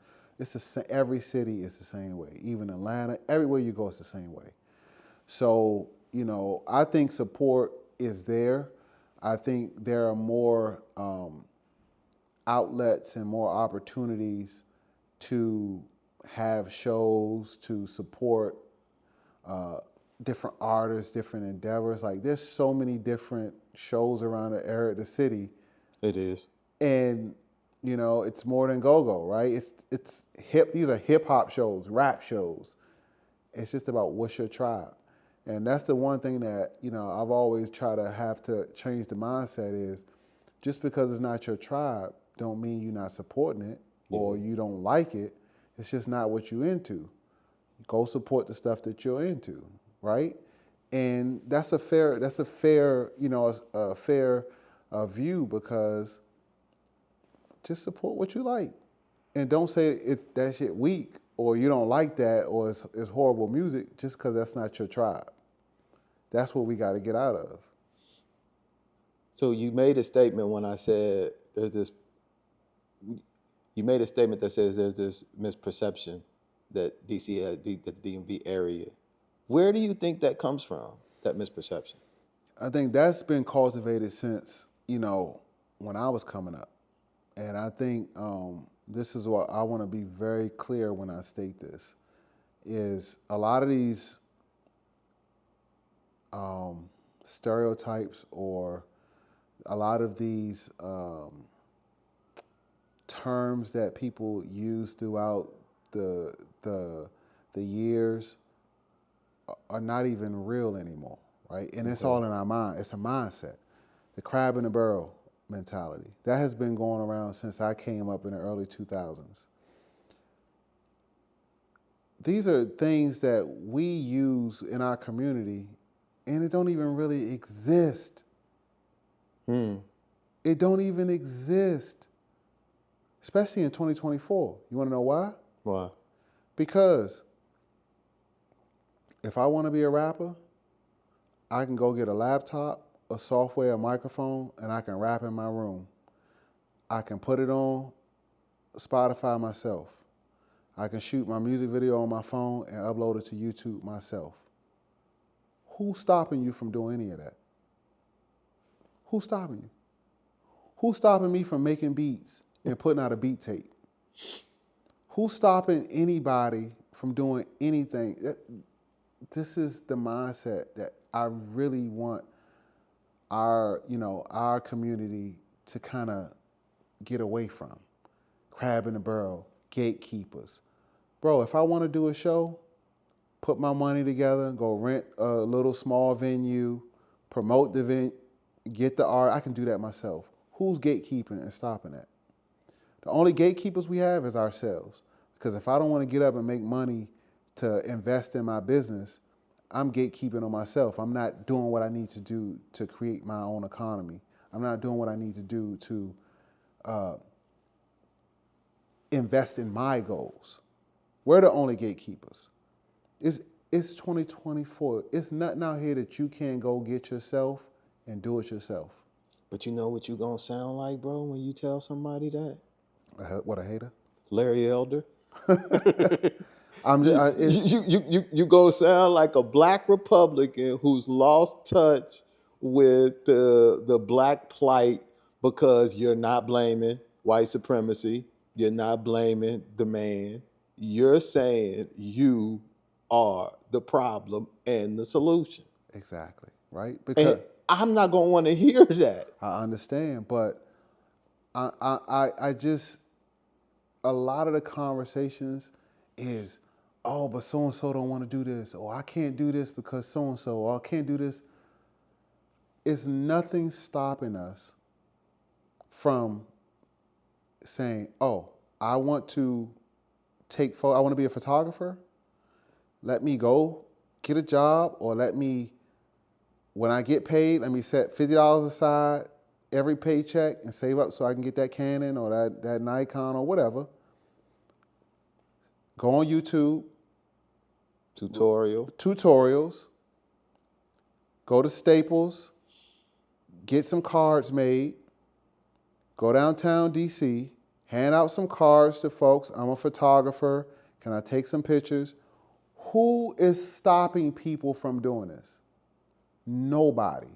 Every city is the same way. Even Atlanta, everywhere you go, it's the same way. So, you know, I think support is there. I think there are more outlets and more opportunities to have shows, to support different artists, different endeavors. Like there's so many different shows around the area, the city. It is. And, you know, it's more than go-go, right? It's hip. These are hip hop shows, rap shows. It's just about what's your tribe. And that's the one thing that, you know, I've always tried to have to change the mindset is just because it's not your tribe don't mean you're not supporting it or you don't like it. It's just not what you're into. Go support the stuff that you're into, right? And that's a fair, you know, a fair view because just support what you like. And don't say that shit weak or you don't like that or it's horrible music just because that's not your tribe. That's what we got to get out of. So you made a statement when I said you made a statement that says there's this misperception that DC has, the DMV area. Where do you think that comes from, that misperception? I think that's been cultivated since, you know, when I was coming up. And I think this is what I want to be very clear when I state this, is a lot of these stereotypes or a lot of these terms that people use throughout the years are not even real anymore, right? And it's all in our mind. It's a mindset. The crab in the barrel mentality. That has been going around since I came up in the early 2000s. These are things that we use in our community and it don't even really exist. It don't even exist, especially in 2024. You want to know why? Why? Because if I want to be a rapper, I can go get a laptop, a software, a microphone, and I can rap in my room. I can put it on Spotify myself. I can shoot my music video on my phone and upload it to YouTube myself. Who's stopping you from doing any of that? Who's stopping you? Who's stopping me from making beats and putting out a beat tape? Who's stopping anybody from doing anything? This is the mindset that I really want our community to kind of get away from. Crab in the barrel, gatekeepers. Bro, if I want to do a show, put my money together, go rent a little small venue, promote the event, get the art, I can do that myself. Who's gatekeeping and stopping that? The only gatekeepers we have is ourselves. Because if I don't want to get up and make money to invest in my business, I'm gatekeeping on myself. I'm not doing what I need to do to create my own economy. I'm not doing what I need to do to invest in my goals. We're the only gatekeepers. It's 2024. It's nothing out here that you can't go get yourself and do it yourself. But you know what you gonna sound like, bro, when you tell somebody that? What, a hater? Larry Elder. I'm just, you gonna sound like a black Republican who's lost touch with the black plight because you're not blaming white supremacy. You're not blaming the man. You're saying you are the problem and the solution. exactly, right? And Because I'm not gonna want to hear that. I understand, but I just, a lot of the conversations is, oh, but so and so don't want to do this, or I can't do this because so and so, or I can't do this. It's nothing stopping us from saying, oh, I want to I want to be a photographer. Let me go get a job, or when I get paid, let me set $50 aside every paycheck and save up so I can get that Canon or that Nikon or whatever. Go on YouTube. Tutorials. Go to Staples. Get some cards made. Go downtown DC. Hand out some cards to folks. I'm a photographer. Can I take some pictures? Who is stopping people from doing this? Nobody.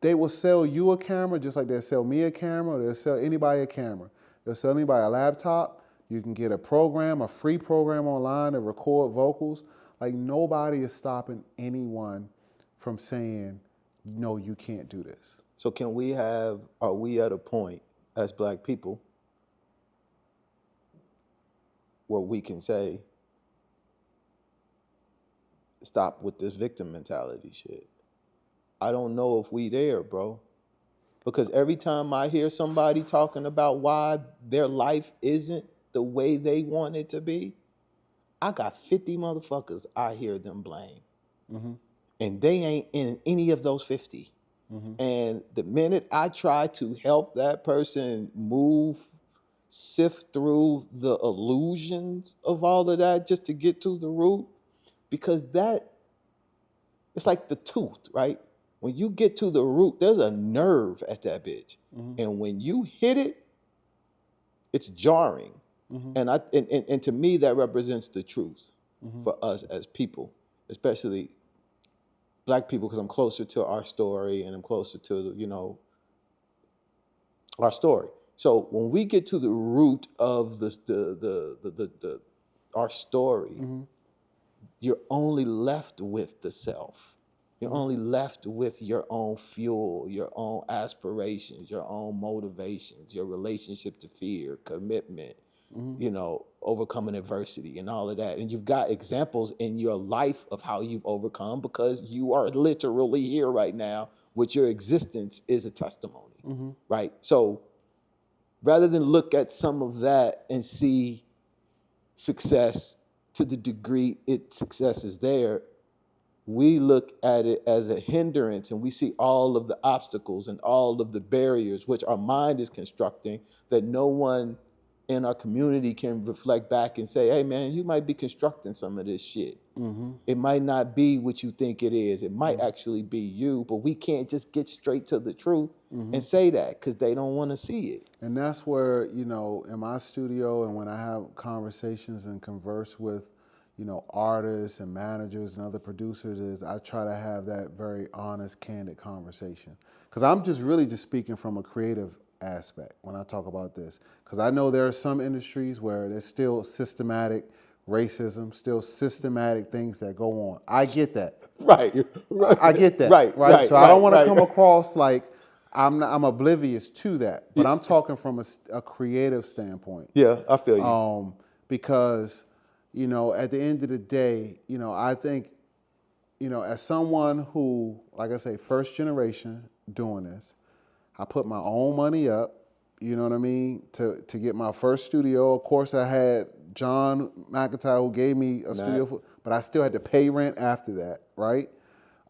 They will sell you a camera just like they'll sell me a camera, or they'll sell anybody a camera. They'll sell anybody a laptop. You can get a free program online to record vocals. Like, nobody is stopping anyone from saying, no, you can't do this. So are we at a point as black people where we can say, stop with this victim mentality shit? I don't know if we there, bro. Because every time I hear somebody talking about why their life isn't the way they want it to be, I got 50 motherfuckers I hear them blame. Mm-hmm. And they ain't in any of those 50. Mm-hmm. And the minute I try to help that person sift through the illusions of all of that just to get to the root, because it's like the tooth, right? When you get to the root, there's a nerve at that bitch. Mm-hmm. And when you hit it, it's jarring. Mm-hmm. And to me, that represents the truth for us as people, especially black people, because I'm closer to our story and I'm closer to, our story. So when we get to the root of our story, you're only left with the self. You're only left with your own fuel, your own aspirations, your own motivations, your relationship to fear, commitment, overcoming adversity and all of that. And you've got examples in your life of how you've overcome, because you are literally here right now, which your existence is a testimony, right? So rather than look at some of that and see success to the degree success is there, we look at it as a hindrance, and we see all of the obstacles and all of the barriers which our mind is constructing, that no one in our community can reflect back and say, hey man, you might be constructing some of this shit. It might not be what you think it is. It might actually be you, but we can't just get straight to the truth and say that, because they don't want to see it. And that's where, you know, in my studio and when I have conversations and converse with, you know, artists and managers and other producers, is I try to have that very honest, candid conversation. Because I'm just really just speaking from a creative aspect when I talk about this. Because I know there are some industries where there's still systematic racism, still systematic things that go on. I get that. Right. I get that. Right. So I don't want to come across like I'm oblivious to that, but I'm talking from a creative standpoint. Yeah, I feel you. Because, you know, at the end of the day, you know, I think, you know, as someone who, like I say, first generation doing this, I put my own money up, you know what I mean, to get my first studio. Of course, I had John McIntyre who gave me a studio, but I still had to pay rent after that, right?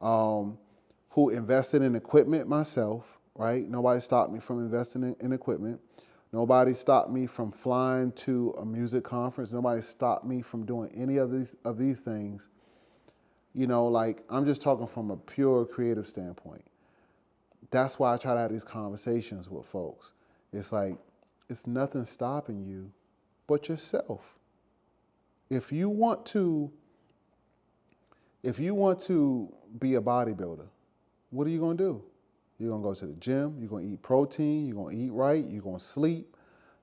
Who invested in equipment myself, right? Nobody stopped me from investing in equipment. Nobody stopped me from flying to a music conference. Nobody stopped me from doing any of these things. You know, like, I'm just talking from a pure creative standpoint. That's why I try to have these conversations with folks. It's like, it's nothing stopping you but yourself. If you want to be a bodybuilder, what are you gonna do? You're gonna go to the gym, you're gonna eat protein, you're gonna eat right, you're gonna sleep.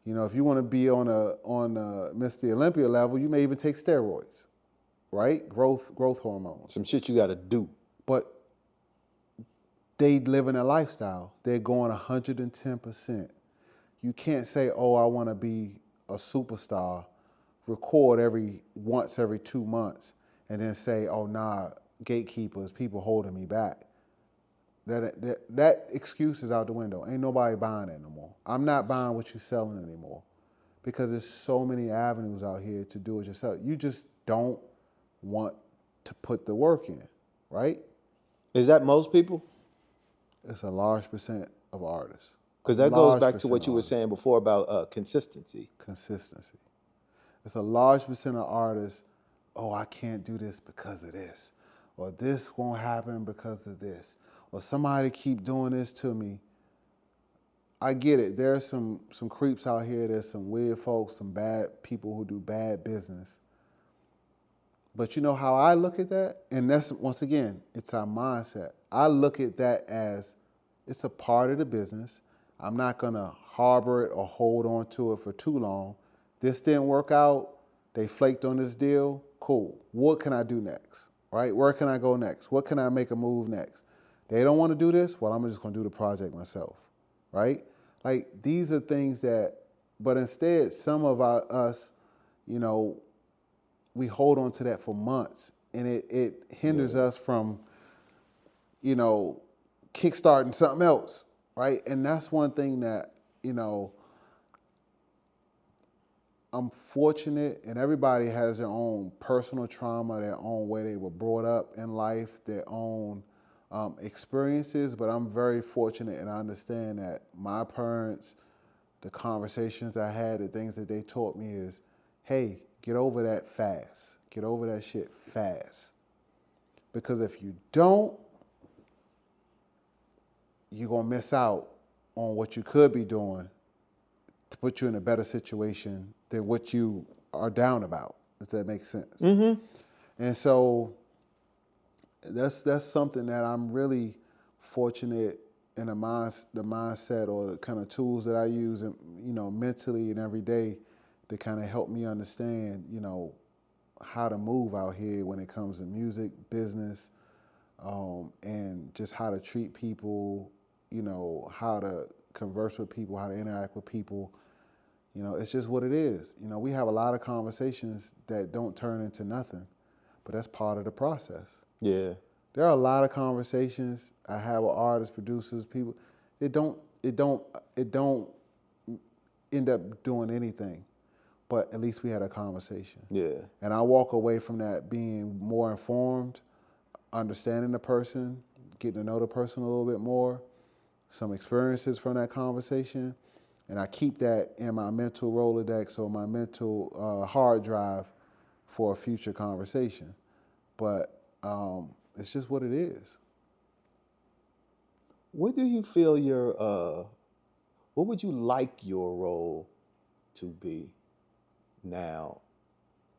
You know, if you wanna be on a Mr. Olympia level, you may even take steroids, right? Growth hormones. Some shit you got to do. But they live in a lifestyle. They're going 110%. You can't say, oh, I want to be a superstar, record once every 2 months, and then say, oh, nah, gatekeepers, people holding me back. That excuse is out the window. Ain't nobody buying it no more. I'm not buying what you're selling anymore, because there's so many avenues out here to do it yourself. You just don't want to put the work in, right? Is that most people? It's a large percent of artists. Because that goes back to what you were saying before about consistency. Consistency. It's a large percent of artists, oh, I can't do this because of this, or this won't happen because of this, or somebody keep doing this to me. I get it. There's some creeps out here. There's some weird folks, some bad people who do bad business. But you know how I look at that? And that's, once again, it's our mindset. I look at that as it's a part of the business. I'm not going to harbor it or hold on to it for too long. This didn't work out. They flaked on this deal. Cool. What can I do next? Right? Where can I go next? What can I make a move next? They don't want to do this? Well, I'm just going to do the project myself. Right? Like, these are things that, but instead, some of us, you know, we hold on to that for months, and it hinders us from, you know, kickstarting something else, right? And that's one thing that, you know, I'm fortunate, and everybody has their own personal trauma, their own way they were brought up in life, their own experiences, but I'm very fortunate, and I understand that my parents, the conversations I had, the things that they taught me is, hey, get over that fast. Get over that shit fast. Because if you don't, you're going to miss out on what you could be doing to put you in a better situation than what you are down about, if that makes sense. Mm-hmm. And so that's something that I'm really fortunate in the mindset or the kind of tools that I use, you know, mentally and every day to kind of help me understand, you know, how to move out here when it comes to music, business, and just how to treat people, you know, how to converse with people, how to interact with people. You know, it's just what it is. You know, we have a lot of conversations that don't turn into nothing, but that's part of the process. Yeah. There are a lot of conversations I have with artists, producers, people. It don't end up doing anything, but at least we had a conversation. Yeah. And I walk away from that being more informed, understanding the person, getting to know the person a little bit more, some experiences from that conversation, and I keep that in my mental Rolodex or my mental hard drive for a future conversation. But it's just what it is. What do you feel what would you like your role to be now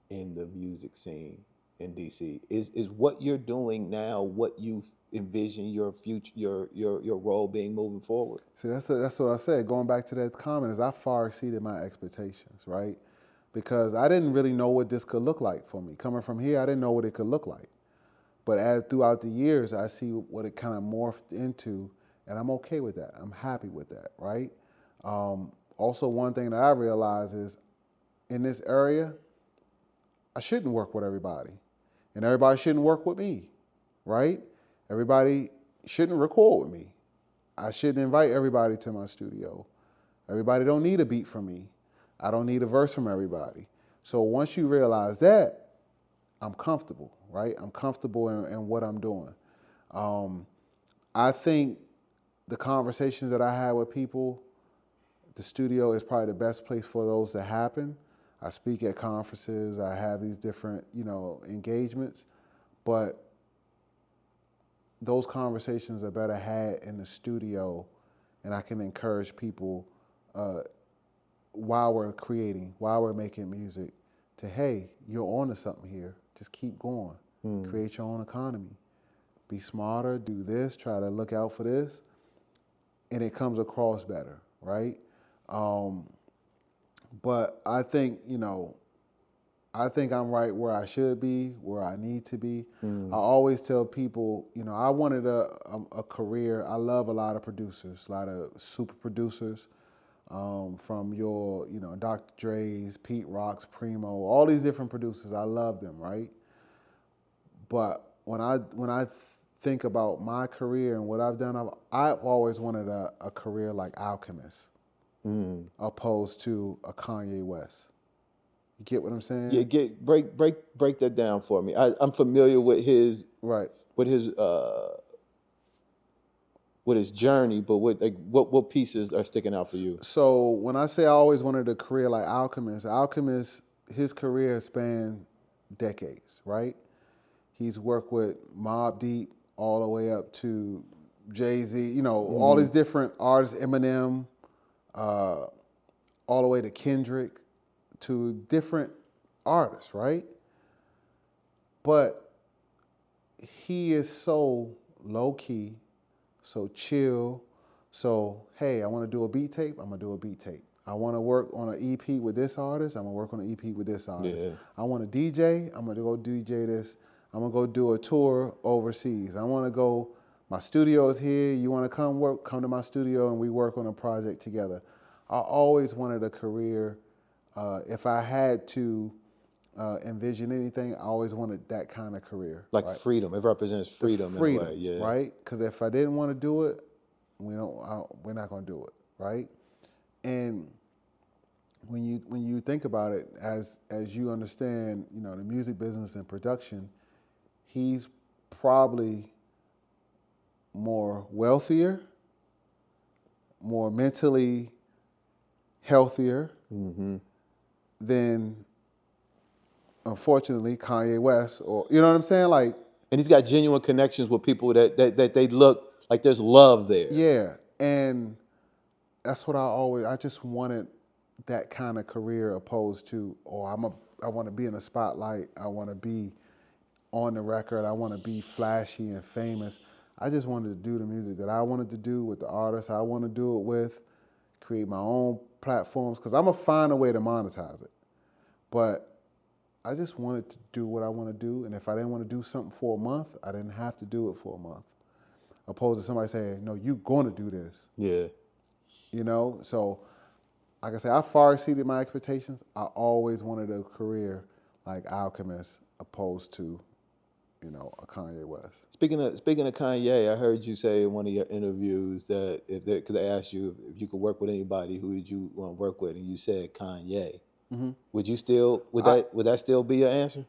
in the music scene in DC? Is what you're doing now what you envision your future, your role being moving forward? See, that's what I said. Going back to that comment, is I far exceeded my expectations, right? Because I didn't really know what this could look like for me. Coming from here, I didn't know what it could look like. But as throughout the years, I see what it kind of morphed into, and I'm okay with that. I'm happy with that, right? Also, one thing that I realize is in this area, I shouldn't work with everybody, and everybody shouldn't work with me, right? Everybody shouldn't record with me. I shouldn't invite everybody to my studio. Everybody don't need a beat from me. I don't need a verse from everybody. So once you realize that, I'm comfortable, right? I'm comfortable in what I'm doing. I think the conversations that I have with people, the studio is probably the best place for those to happen. I speak at conferences. I have these different, engagements, but those conversations are better had in the studio, and I can encourage people while we're creating, while we're making music, to, hey, you're onto something here. Just keep going. Create your own economy. Be smarter, do this, try to look out for this, and it comes across better, right? But I think, I think I'm right where I should be, where I need to be. I always tell people, I wanted a career. I love a lot of producers, a lot of super producers, from your, Dr. Dre's, Pete Rock's, Primo, all these different producers. I love them, right? But when I think about my career and what I've done, I've always wanted a career like Alchemist, opposed to a Kanye West. You get what I'm saying? Yeah, break that down for me. I'm familiar with his Right. with his journey, but what pieces are sticking out for you? So when I say I always wanted a career like Alchemist, his career spanned decades, right? He's worked with Mobb Deep all the way up to Jay-Z, all these different artists, Eminem, all the way to Kendrick, to different artists, right? But he is so low-key, so chill. So, hey, I want to do a beat tape, I'm going to do a beat tape. I want to work on an EP with this artist, I'm going to work on an EP with this artist. Yeah. I want to DJ, I'm going to go DJ this. I'm going to go do a tour overseas. I want to go, my studio is here, you want to come to my studio and we work on a project together. I always wanted a career, if I had to envision anything, I always wanted that kind of career. Like right? freedom. It represents freedom in a way. Yeah. Right? Because if I didn't want to do it, we're not going to do it, right? And when you think about it, as you understand, the music business and production, he's probably more wealthier, more mentally healthier than, unfortunately, Kanye West, or you know what I'm saying? Like, and he's got genuine connections with people that they look like there's love there. Yeah, and that's what I just wanted that kind of career, opposed to, I want to be in the spotlight, I want to be on the record, I want to be flashy and famous. I just wanted to do the music that I wanted to do with the artists I want to do it with, create my own platforms, because I'm going to find a way to monetize it. But I just wanted to do what I want to do, and if I didn't want to do something for a month, I didn't have to do it for a month. Opposed to somebody saying, no, you're going to do this. Yeah. So like I said, I far exceeded my expectations. I always wanted a career like Alchemist, opposed to, a Kanye West. Speaking of Kanye, I heard you say in one of your interviews that because they asked you if you could work with anybody, who would you want to work with, and you said Kanye. Would you still would that still be your answer?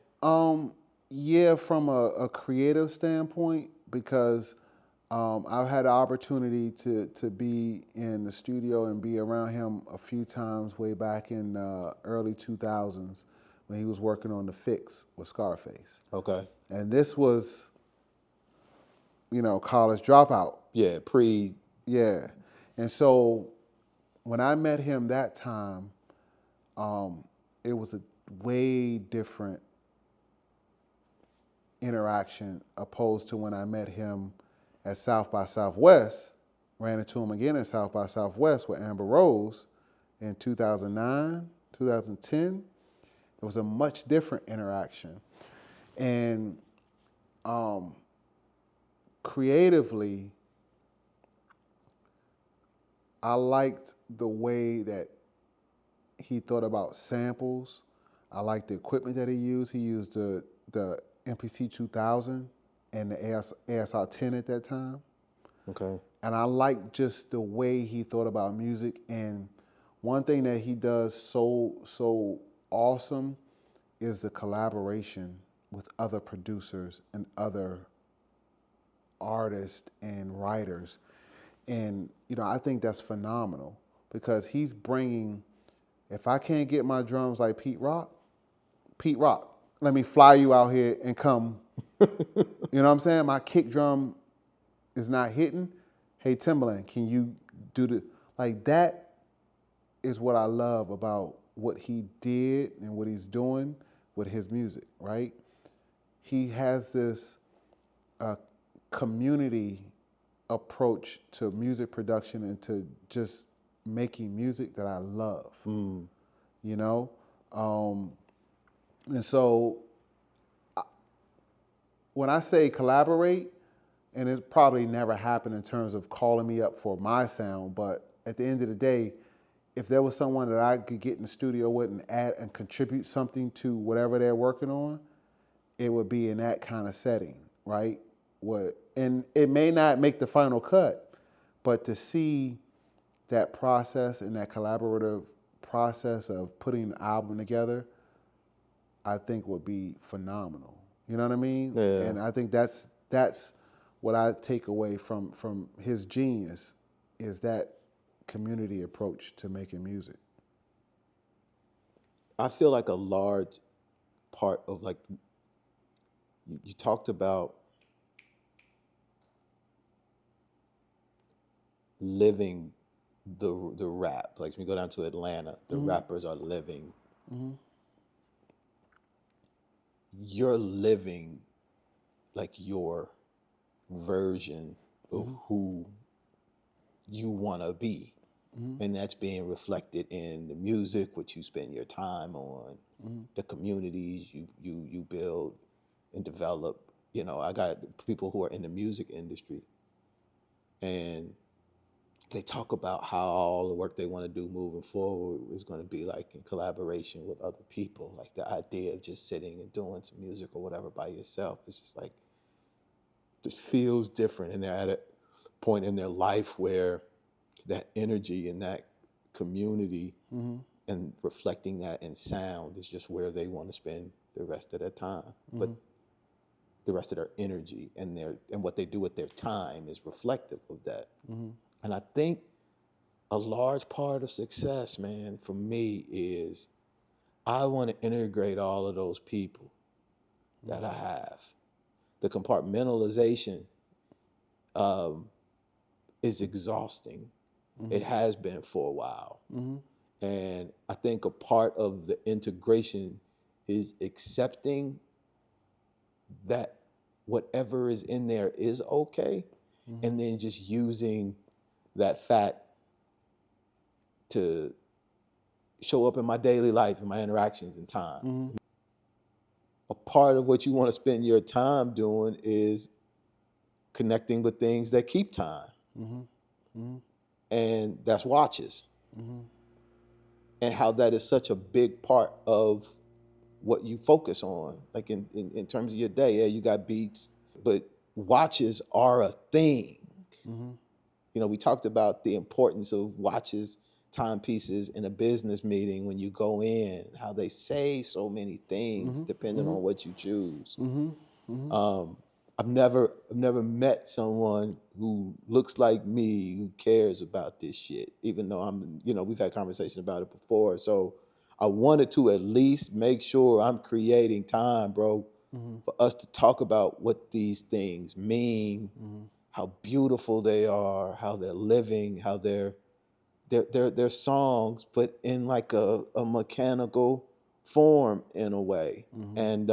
Yeah, from a creative standpoint, because I've had the opportunity to be in the studio and be around him a few times way back in early 2000s when he was working on The Fix with Scarface. Okay. And this was, college dropout. Yeah, pre. Yeah. And so when I met him that time, um, it was a way different interaction opposed to when I met him at South by Southwest. Ran into him again at South by Southwest with Amber Rose in 2009, 2010. It was a much different interaction. And um, creatively, I liked the way that he thought about samples. I liked the equipment that he used. He used the MPC 2000 and the ASR 10 at that time. Okay. And I liked just the way he thought about music. And one thing that he does so awesome is the collaboration with other producers and other artists and writers. And I think that's phenomenal because he's bringing. If I can't get my drums like Pete Rock, let me fly you out here and come. You know what I'm saying? My kick drum is not hitting. Hey, Timbaland, can you do like that is what I love about what he did and what he's doing with his music, right? He has this community approach to music production and to just making music that I love, you know? And so when I say collaborate, and it probably never happened in terms of calling me up for my sound, but at the end of the day, if there was someone that I could get in the studio with and add and contribute something to whatever they're working on, it would be in that kind of setting, right? And it may not make the final cut, but to see that process and that collaborative process of putting the album together, I think would be phenomenal. You know what I mean? Yeah. And I think that's what I take away from his genius is that community approach to making music. I feel like a large part of like you talked about living the rap. Like when you go down to Atlanta, the rappers are living. You're living like your version of who you want to be. And that's being reflected in the music, what you spend your time on, the communities you build and develop. I got people who are in the music industry, and they talk about how all the work they want to do moving forward is going to be like in collaboration with other people. Like the idea of just sitting and doing some music or whatever by yourself is just like, just feels different. And they're at a point in their life where that energy and that community and reflecting that in sound is just where they want to spend the rest of their time. But the rest of their energy and what they do with their time is reflective of that. And I think a large part of success, man, for me is I want to integrate all of those people that I have. The compartmentalization is exhausting. It has been for a while. And I think a part of the integration is accepting that whatever is in there is okay, and then just using that fact to show up in my daily life and my interactions and time. A part of what you want to spend your time doing is connecting with things that keep time. And that's watches. And how that is such a big part of what you focus on, like in terms of your day. Yeah, you got beats, but watches are a thing. We talked about the importance of watches timepieces in a business meeting when you go in, how they say so many things depending on what you choose. Um, I've never met someone who looks like me who cares about this shit, even though we've had conversations about it before. So I wanted to at least make sure I'm creating time, bro, for us to talk about what these things mean, how beautiful they are, how they're living, how they're songs, but in like a mechanical form in a way. And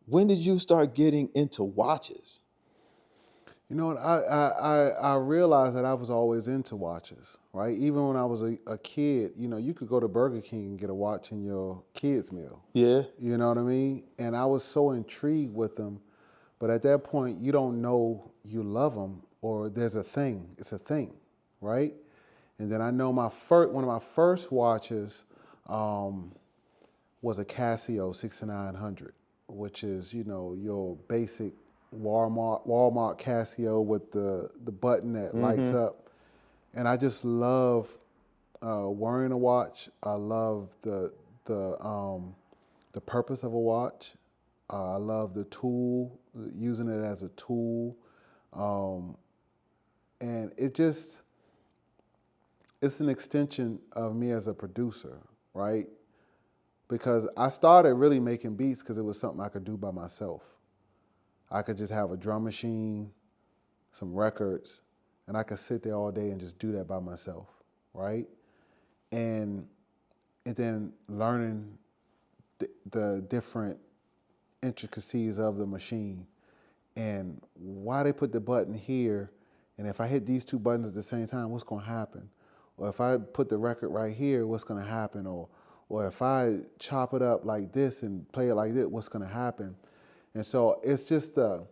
when did you start getting into watches? You know what? I realized that I was always into watches, right? Even when I was a kid, you could go to Burger King and get a watch in your kids' meal. Yeah. You know what I mean? And I was so intrigued with them. But at that point, you don't know you love them or there's a thing. It's a thing, right? And then I know one of my first watches was a Casio 6900, which is, your basic Walmart Casio with the button that lights up. And I just love wearing a watch. I love the purpose of a watch. I love the tool, using it as a tool. Um, and it's an extension of me as a producer, right? Because I started really making beats because it was something I could do by myself. I could just have a drum machine, some records, and I could sit there all day and just do that by myself, right? And then learning the different intricacies of the machine and why they put the button here, and if I hit these two buttons at the same time, what's going to happen? Or if I put the record right here, what's going to happen? Or if I chop it up like this and play it like this, what's going to happen? And so it's just the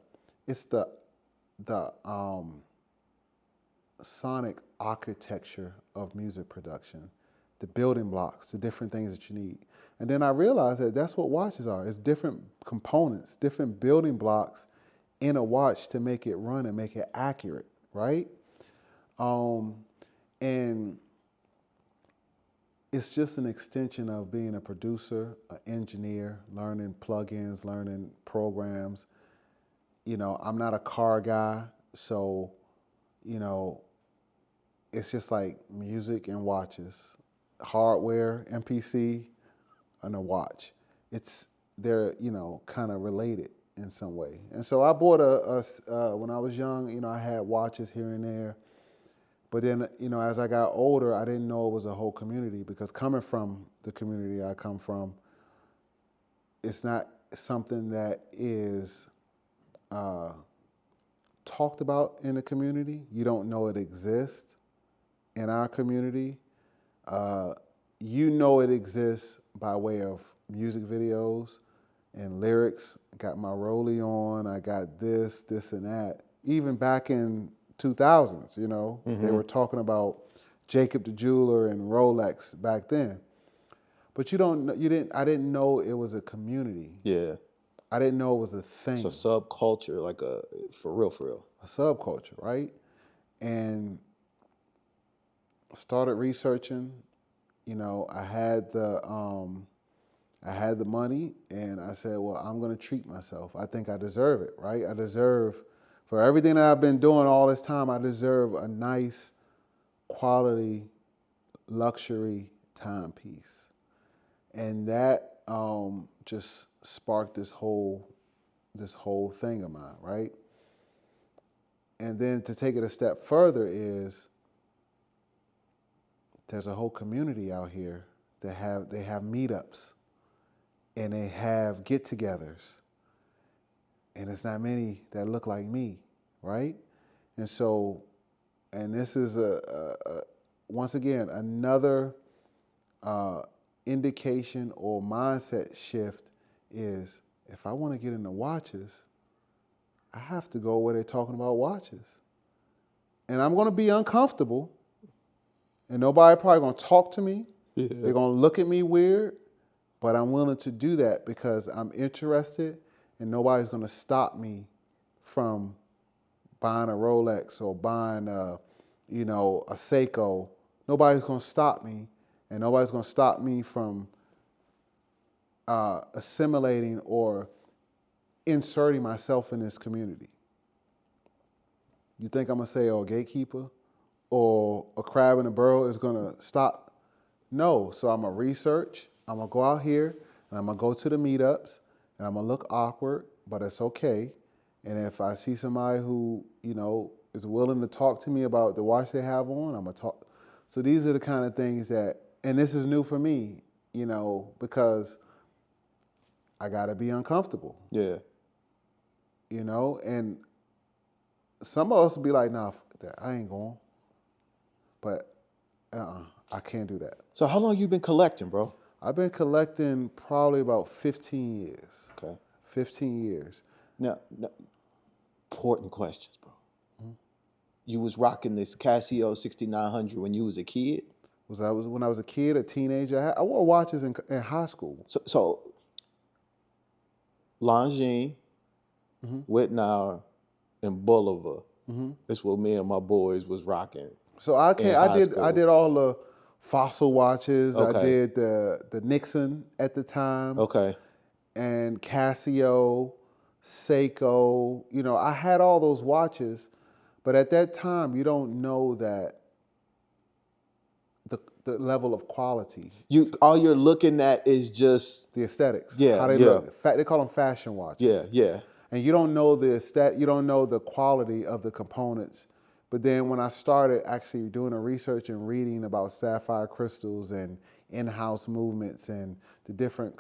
sonic architecture of music production, the building blocks, the different things that you need. And then I realized that that's what watches are. It's different components, different building blocks in a watch to make it run and make it accurate, right? And it's just an extension of being a producer, an engineer, learning plugins, learning programs. I'm not a car guy, so, it's just like music and watches, hardware, MPC, and a watch. They're kind of related in some way. And so I bought when I was young, I had watches here and there. But then, as I got older, I didn't know it was a whole community, because coming from the community I come from, it's not something that is talked about in the community. You don't know it exists in our community. You know it exists by way of music videos and lyrics. I got my Rollie on, I got this, and that. Even back in 2000s, they were talking about Jacob the Jeweler and Rolex back then. But I didn't know it was a community. Yeah. I didn't know it was a thing. It's a subculture, like for real. A subculture, right? And started researching. I had the money, and I said, well, I'm going to treat myself. I think I deserve it, right? I deserve, for everything that I've been doing all this time, I deserve a nice, quality, luxury timepiece. And that just sparked this whole thing of mine, right? And then to take it a step further is, there's a whole community out here that have meetups and they have get-togethers, and it's not many that look like me, right? And so, and this is once again another indication or mindset shift is, if I want to get into watches, I have to go where they're talking about watches, and I'm going to be uncomfortable. And nobody probably going to talk to me. Yeah. They're going to look at me weird, but I'm willing to do that because I'm interested, and nobody's going to stop me from buying a Rolex or buying a Seiko, nobody's going to stop me, and nobody's going to stop me from assimilating or inserting myself in this community. You think I'm going to say, oh, gatekeeper or a crab in a barrel is going to stop? No. So I'm going to research. I'm going to go out here and I'm going to go to the meetups and I'm going to look awkward, but it's okay. And if I see somebody who, is willing to talk to me about the watch they have on, I'm going to talk. So these are the kind of things that, and this is new for me, because I got to be uncomfortable. Yeah. And some of us will be like, nah, fuck that. I ain't going. But I can't do that. So how long you been collecting, bro? I've been collecting probably about 15 years. Okay. 15 years. Now important questions, bro. Mm-hmm. You was rocking this Casio 6900 when you was a kid? When I was a kid, a teenager. I wore watches in high school. So Longines, Whitnauer, and Bolivar. That's what me and my boys was rocking. So I did all the Fossil watches. Okay. I did the Nixon at the time. Okay. And Casio, Seiko. I had all those watches, but at that time you don't know that the level of quality. All you're looking at is just the aesthetics. Yeah. How they look. They call them fashion watches. Yeah. Yeah. And you don't know you don't know the quality of the components. But then when I started actually doing the research and reading about sapphire crystals and in-house movements and the different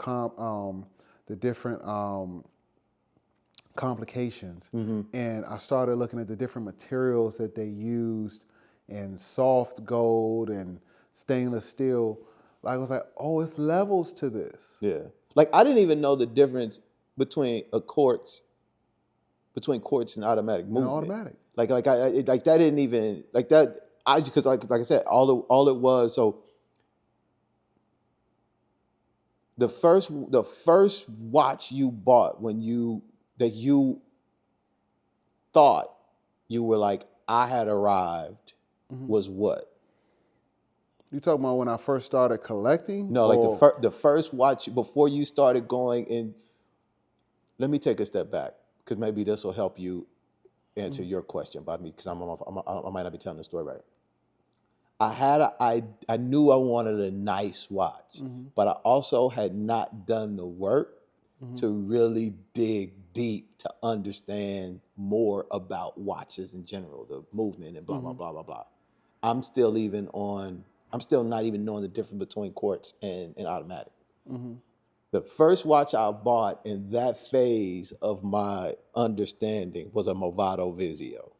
complications, and I started looking at the different materials that they used, and soft gold and stainless steel, I was like, oh, it's levels to this. Yeah. Like I didn't even know the difference between quartz and automatic movement. Automatic. Like that didn't even like that. Because like I said, all it was. So the first watch you bought that you thought you were like, I had arrived, was what? You talking about when I first started collecting? No, like the first watch before you started going in. Let me take a step back because maybe this will help you answer your question about me because I might not be telling the story right. I knew I wanted a nice watch, but I also had not done the work to really dig deep to understand more about watches in general, the movement and blah blah blah blah blah. I'm still not even knowing the difference between quartz and automatic. The first watch I bought in that phase of my understanding was a Movado Vizio.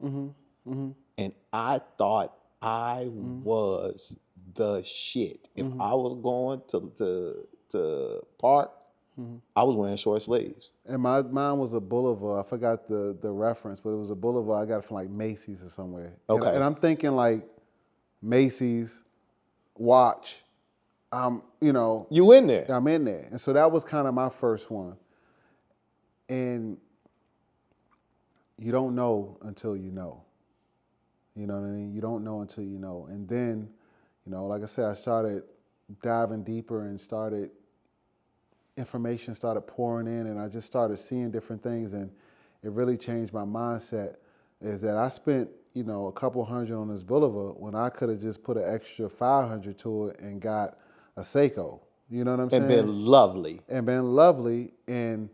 And I thought I was the shit. If I was going to park, I was wearing short sleeves. And mine was a Boulevard. I forgot the reference, but it was a Boulevard. I got it from like Macy's or somewhere. Okay. And I'm thinking like Macy's watch. You in there? I'm in there. And so that was kind of my first one. And you don't know until you know. You know what I mean? You don't know until you know. And then, like I said, I started diving deeper and information started pouring in, and I just started seeing different things, and it really changed my mindset. Is that I spent, a couple hundred on this Boulevard when I could have just put an extra 500 to it and got a Seiko. You know what I'm saying? And been lovely. And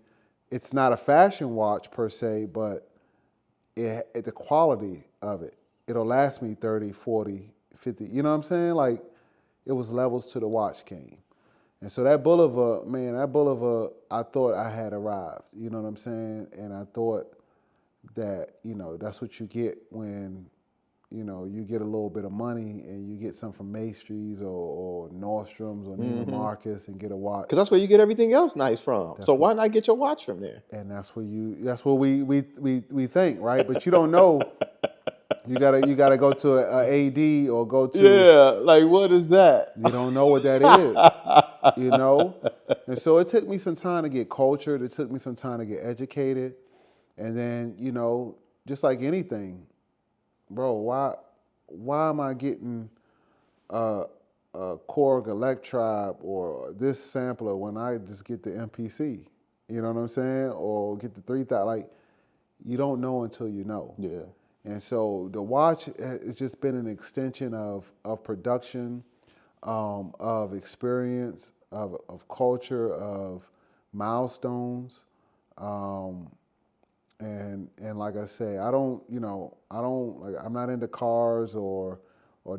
it's not a fashion watch per se, but the quality of it, it'll last me 30, 40, 50. You know what I'm saying? Like, it was levels to the watch game. And so that Boulevard, I thought I had arrived. You know what I'm saying? And I thought that, that's what you get when, you get a little bit of money and you get some from Macy's or Nordstrom's or Neiman Marcus and get a watch. Because that's where you get everything else nice from. So why not get your watch from there? And that's what we think, right? But you don't know. You gotta go to a AD or go to. Yeah, like what is that? You don't know what that is, And so it took me some time to get cultured. It took me some time to get educated, and then just like anything, bro. why am I getting a, a Korg Electribe or this sampler when I just get the MPC? You know what I'm saying? Or get the 3000. Like, you don't know until you know. Yeah. And so the watch has just been an extension of production, of experience, of culture, of milestones. Um, and like I say, I'm not into cars or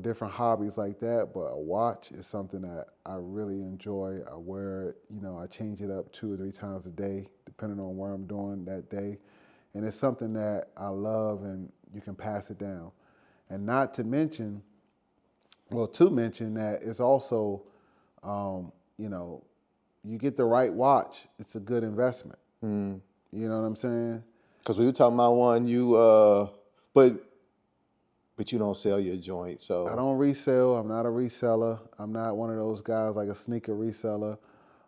different hobbies like that, but a watch is something that I really enjoy. I wear it, I change it up 2 or 3 times a day, depending on where I'm doing that day. And it's something that I love, and you can pass it down. And not to mention, to mention that it's also, um, you know, you get the right watch, it's a good investment. Mm. You know what I'm saying? Because we were talking about one but you don't sell your joint, so I don't resell. I'm not a reseller. I'm not one of those guys like a sneaker reseller.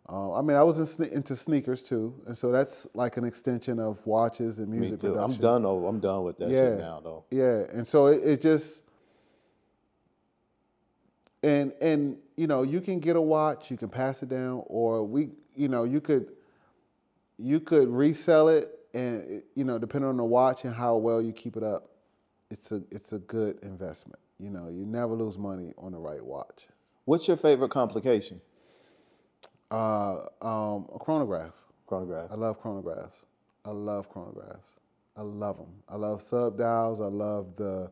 I was into sneakers too, and so that's like an extension of watches and me music too. production. I'm done with that shit now, though. Yeah, and so it just and you can get a watch, you can pass it down, or you could resell it, and depending on the watch and how well you keep it up, it's a good investment. You never lose money on the right watch. What's your favorite complication? A chronograph. Chronograph. I love chronographs. I love chronographs. I love them. I love sub dials. I love the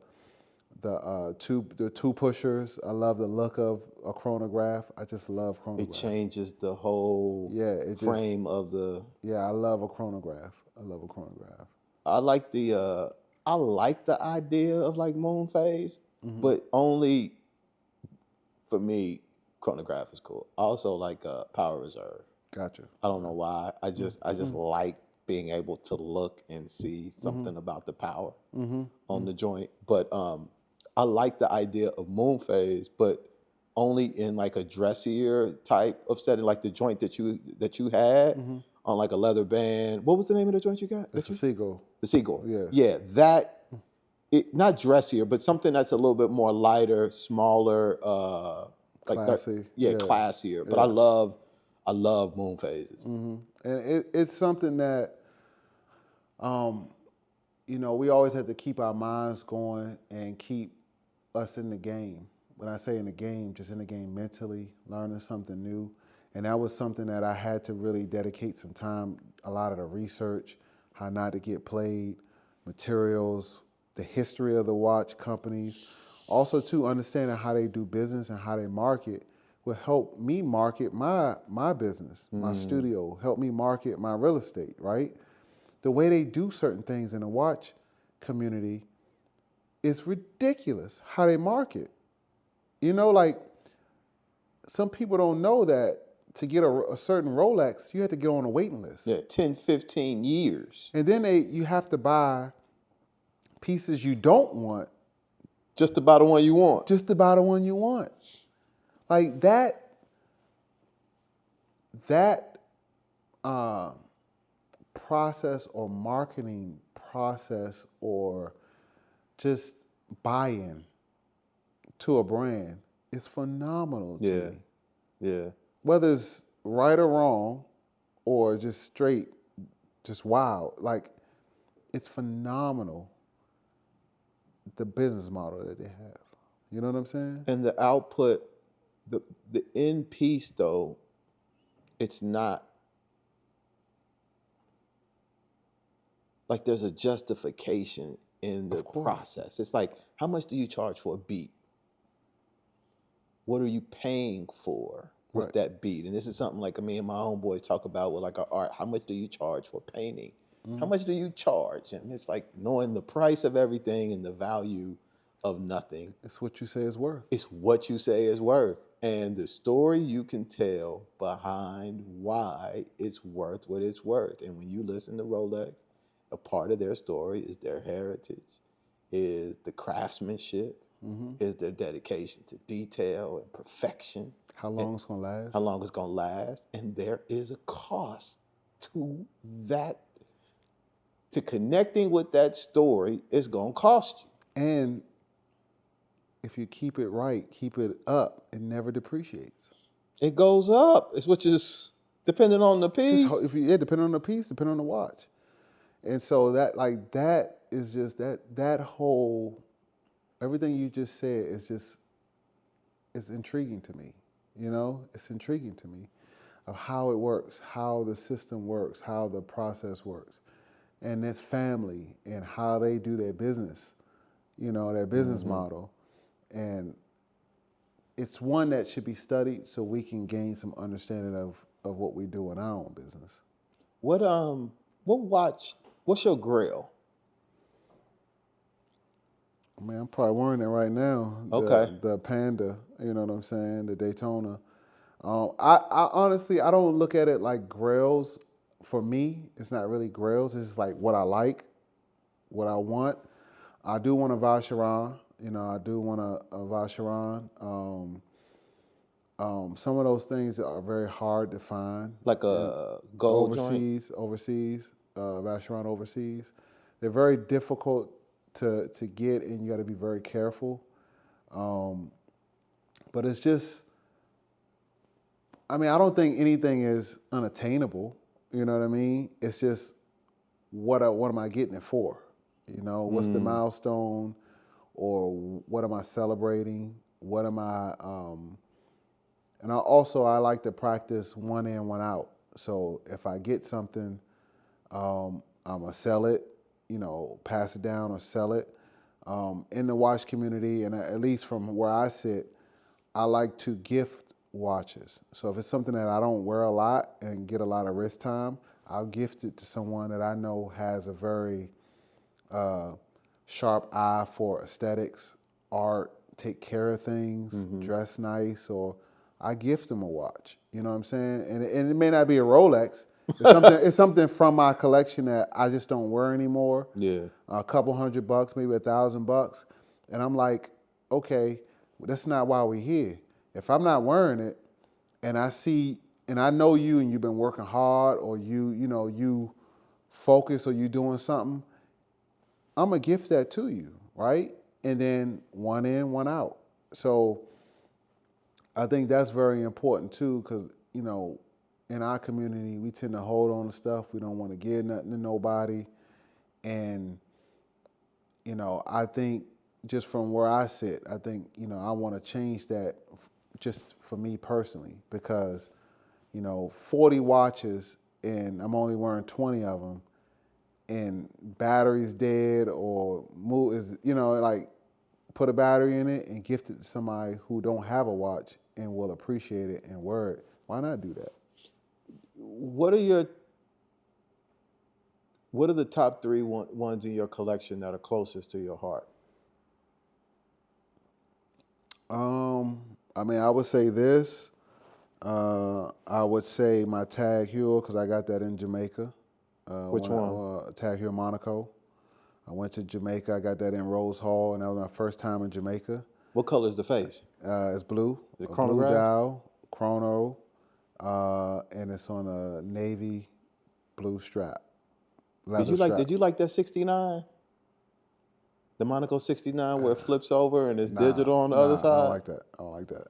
two pushers. I love the look of a chronograph. I just love chronographs. It changes the whole frame of the. Yeah, I love a chronograph. I love a chronograph. I like the idea of like moon phase, but only for me, chronograph is cool. I also like power reserve. Gotcha. I don't know why. I just like being able to look and see something about the power on the joint. But I like the idea of moon phase, but only in like a dressier type of setting, like the joint that you had on like a leather band. What was the name of the joint you got? It's a Seagull. The Seagull. Yeah. Yeah, not dressier, but something that's a little bit more lighter, smaller, Classy. classier. But Yeah. I love moon phases. And it's something that, we always have to keep our minds going and keep us in the game. When I say in the game, just in the game mentally, learning something new. And that was something that I had to really dedicate some time, a lot of the research, how not to get played, materials, the history of the watch companies. Also, too, understanding how they do business and how they market will help me market my business, my studio, help me market my real estate, right? The way they do certain things in the watch community is ridiculous, how they market. Like some people don't know that to get a certain Rolex, you have to get on a waiting list. Yeah, 10, 15 years. And then you have to buy pieces you don't want. Just to buy the one you want. Just to buy the one you want. Like that process or marketing process or just buy-in to a brand is phenomenal to me. Yeah. Whether it's right or wrong or just straight, just wow. Like, it's phenomenal, the business model that they have. You know what I'm saying? And the output, the end piece though, it's not like there's a justification in the process. It's like, how much do you charge for a beat? What are you paying for with that beat? And this is something like me and my homeboys talk about with like our art. How much do you charge for painting? How much do you charge? And it's like knowing the price of everything and the value of nothing. It's what you say is worth. It's what you say is worth. And the story you can tell behind why it's worth what it's worth. And when you listen to Rolex, a part of their story is their heritage, is the craftsmanship, is their dedication to detail and perfection. How long it's going to last. How long it's going to last. And there is a cost to that. To connecting with that story is going to cost you. And if you keep it right, keep it up, it never depreciates. It goes up, which is depending on the piece. If you depending on the piece, depending on the watch, and so that is just that whole everything you just said is just it's intriguing to me. It's intriguing to me of how it works, how the system works, how the process works, and it's family and how they do their business. Their business model, and it's one that should be studied so we can gain some understanding of what we do in our own business. What's your grill? Man, I'm probably wearing it right now. Okay. The Panda, you know what I'm saying? The Daytona. I honestly, I don't look at it like grills. For me, it's not really grills. It's just like what I like, what I want. I do want a Vacheron. I do want a Vacheron. Some of those things are very hard to find. Like a gold joint? Overseas, Vacheron overseas. They're very difficult to get, and you got to be very careful. But it's just, I mean, I don't think anything is unattainable. You know what I mean? It's just what am I getting it for? What's the milestone, or what am I celebrating? What am I? And I like to practice one in, one out. So if I get something, I'm gonna sell it, pass it down or sell it. In the watch community, and at least from where I sit, I like to gift watches. So if it's something that I don't wear a lot and get a lot of wrist time, I'll gift it to someone that I know has a very sharp eye for aesthetics, art, take care of things, dress nice, or I gift them a watch. You know what I'm saying? And it may not be a Rolex. It's something from my collection that I just don't wear anymore. Yeah. A couple $100, maybe $1,000, and I'm like, okay, that's not why we're here. If I'm not wearing it, and I see, and I know you, and you've been working hard, or you focus, or you doing something, I'm gonna gift that to you, right? And then one in, one out. So I think that's very important too, because in our community we tend to hold on to stuff. We don't want to give nothing to nobody, and I think just from where I sit, I think I want to change that, just for me personally, because 40 watches and I'm only wearing 20 of them, and battery's dead or like put a battery in it and gift it to somebody who don't have a watch and will appreciate it and wear it. Why not do that? What are the top three ones in your collection that are closest to your heart? I mean, I would say this. I would say my Tag Heuer, because I got that in Jamaica. Which one? Tag Heuer Monaco. I went to Jamaica. I got that in Rose Hall, and that was my first time in Jamaica. What color is the face? It's blue. The blue chronograph? dial, chrono, and it's on a navy blue strap. Did you like that 69? The Monaco 69 where it flips over and it's digital on the other side? I don't like that.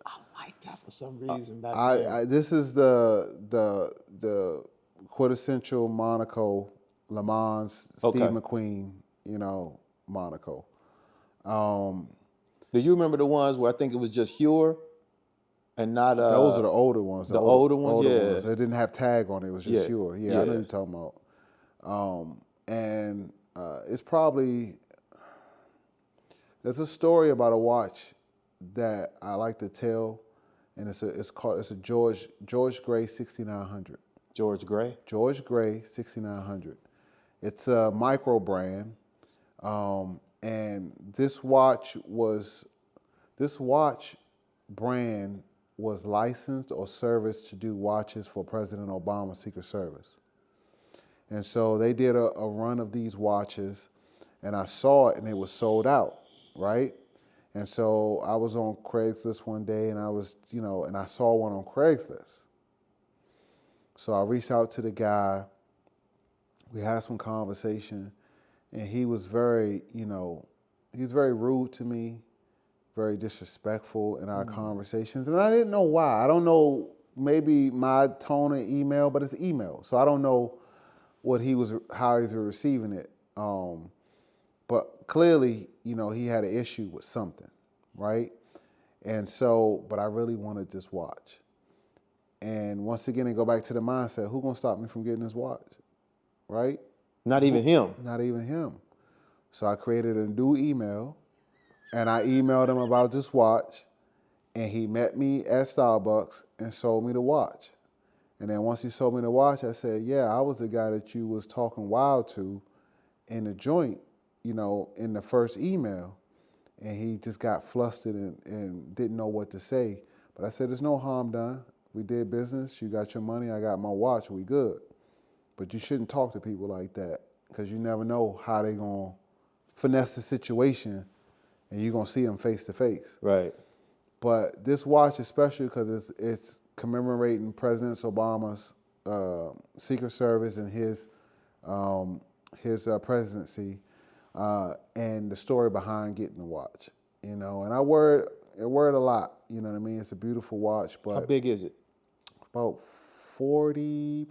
I like that for some reason back then. This is the quintessential Monaco, Le Mans, Steve McQueen, Monaco. Do you remember the ones where I think it was just Heuer and not... those are the older ones. The older ones, yeah. Ones. It didn't have tag on it. It was just Heuer. Yeah, I know what you're talking about. And it's probably... There's a story about a watch that I like to tell, and it's a George Gray 6900. George Gray? George Gray 6900. It's a micro brand, and this watch brand was licensed or serviced to do watches for President Obama's Secret Service. And so they did a run of these watches, and I saw it, and it was sold out. Right? And so I was on Craigslist one day, and and I saw one on Craigslist. So I reached out to the guy. We had some conversation, and he was very, he was very rude to me, very disrespectful in our conversations, and I didn't know why. I don't know, maybe my tone of email, but it's email, so I don't know how he's receiving it. But clearly, he had an issue with something, right? And so, but I really wanted this watch. And once again, they go back to the mindset: who gonna stop me from getting this watch, right? Not even him. Not even him. So I created a new email, and I emailed him about this watch, and he met me at Starbucks and sold me the watch. And then once he sold me the watch, I said, yeah, I was the guy that you was talking wild to in the joint, in the first email. And he just got flustered and didn't know what to say. But I said, there's no harm done. We did business. You got your money. I got my watch. We good. But you shouldn't talk to people like that, because you never know how they going to finesse the situation, and you're going to see them face to face. Right. But this watch is special because it's commemorating President Obama's Secret Service and his presidency, and the story behind getting the watch. And I wear it a lot. You know what I mean? It's a beautiful watch. But how big is it? About probably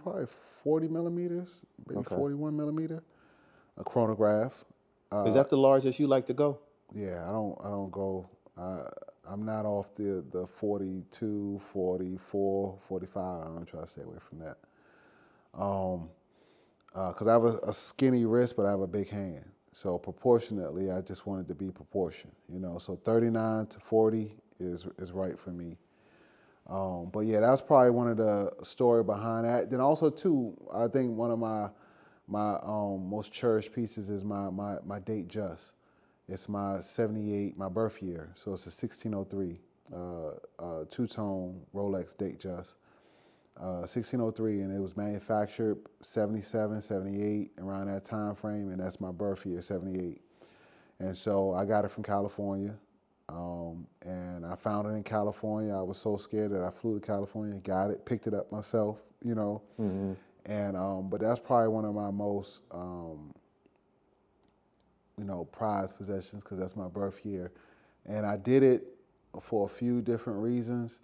40 millimeters, maybe 41 millimeter. A chronograph. Is that the largest you like to go? Yeah, I don't go. I'm not off the 42, 44, 45. I'm trying to stay away from that. Because I have a skinny wrist, but I have a big hand. So proportionately, I just wanted to be proportioned. So 39 to 40 is right for me. But yeah, that's probably one of the story behind that. Then also too, I think one of my most cherished pieces is my date just. It's my 78, my birth year. So it's a 1603 two-tone Rolex date just. 1603, and it was manufactured 77, 78, around that time frame, and that's my birth year, 78. And so I got it from California, and I found it in California. I was so scared that I flew to California, got it, picked it up myself, Mm-hmm. And but that's probably one of my most prized possessions, because that's my birth year. And I did it for a few different reasons.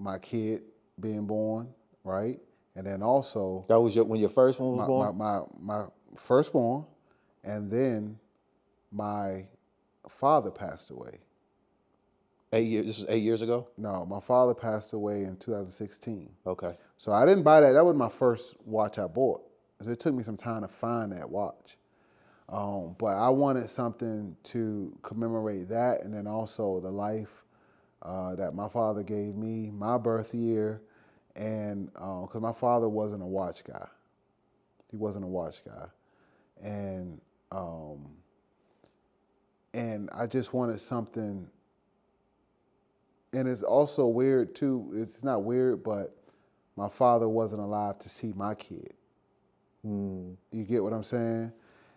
My kid being born, right? And then also That was when your first one was born? my firstborn, and then my father passed away. 8 years. This was 8 years ago? No, my father passed away in 2016. Okay. So I didn't buy that. That was my first watch I bought. So it took me some time to find that watch. But I wanted something to commemorate that, and then also the life that my father gave me, my birth year, and because my father wasn't a watch guy. He wasn't a watch guy. And I just wanted something. And it's also weird too. It's not weird, but my father wasn't alive to see my kid. You get what I'm saying?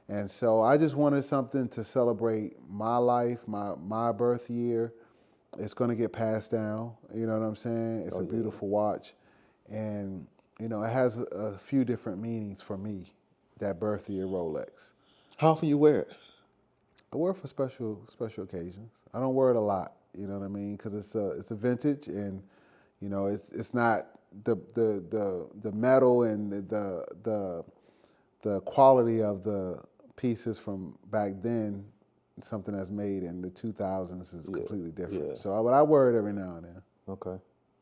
And so I just wanted something to celebrate my life, my birth year. It's going to get passed down. You know what I'm saying? It's a beautiful watch. And, it has a few different meanings for me, that birth year Rolex. How often you wear it? I wear it for special occasions. I don't wear it a lot, you know what I mean? Because it's a vintage, and, it's not the metal and the quality of the pieces from back then. Something that's made in the 2000s is completely different. Yeah. So I wear it every now and then. Okay.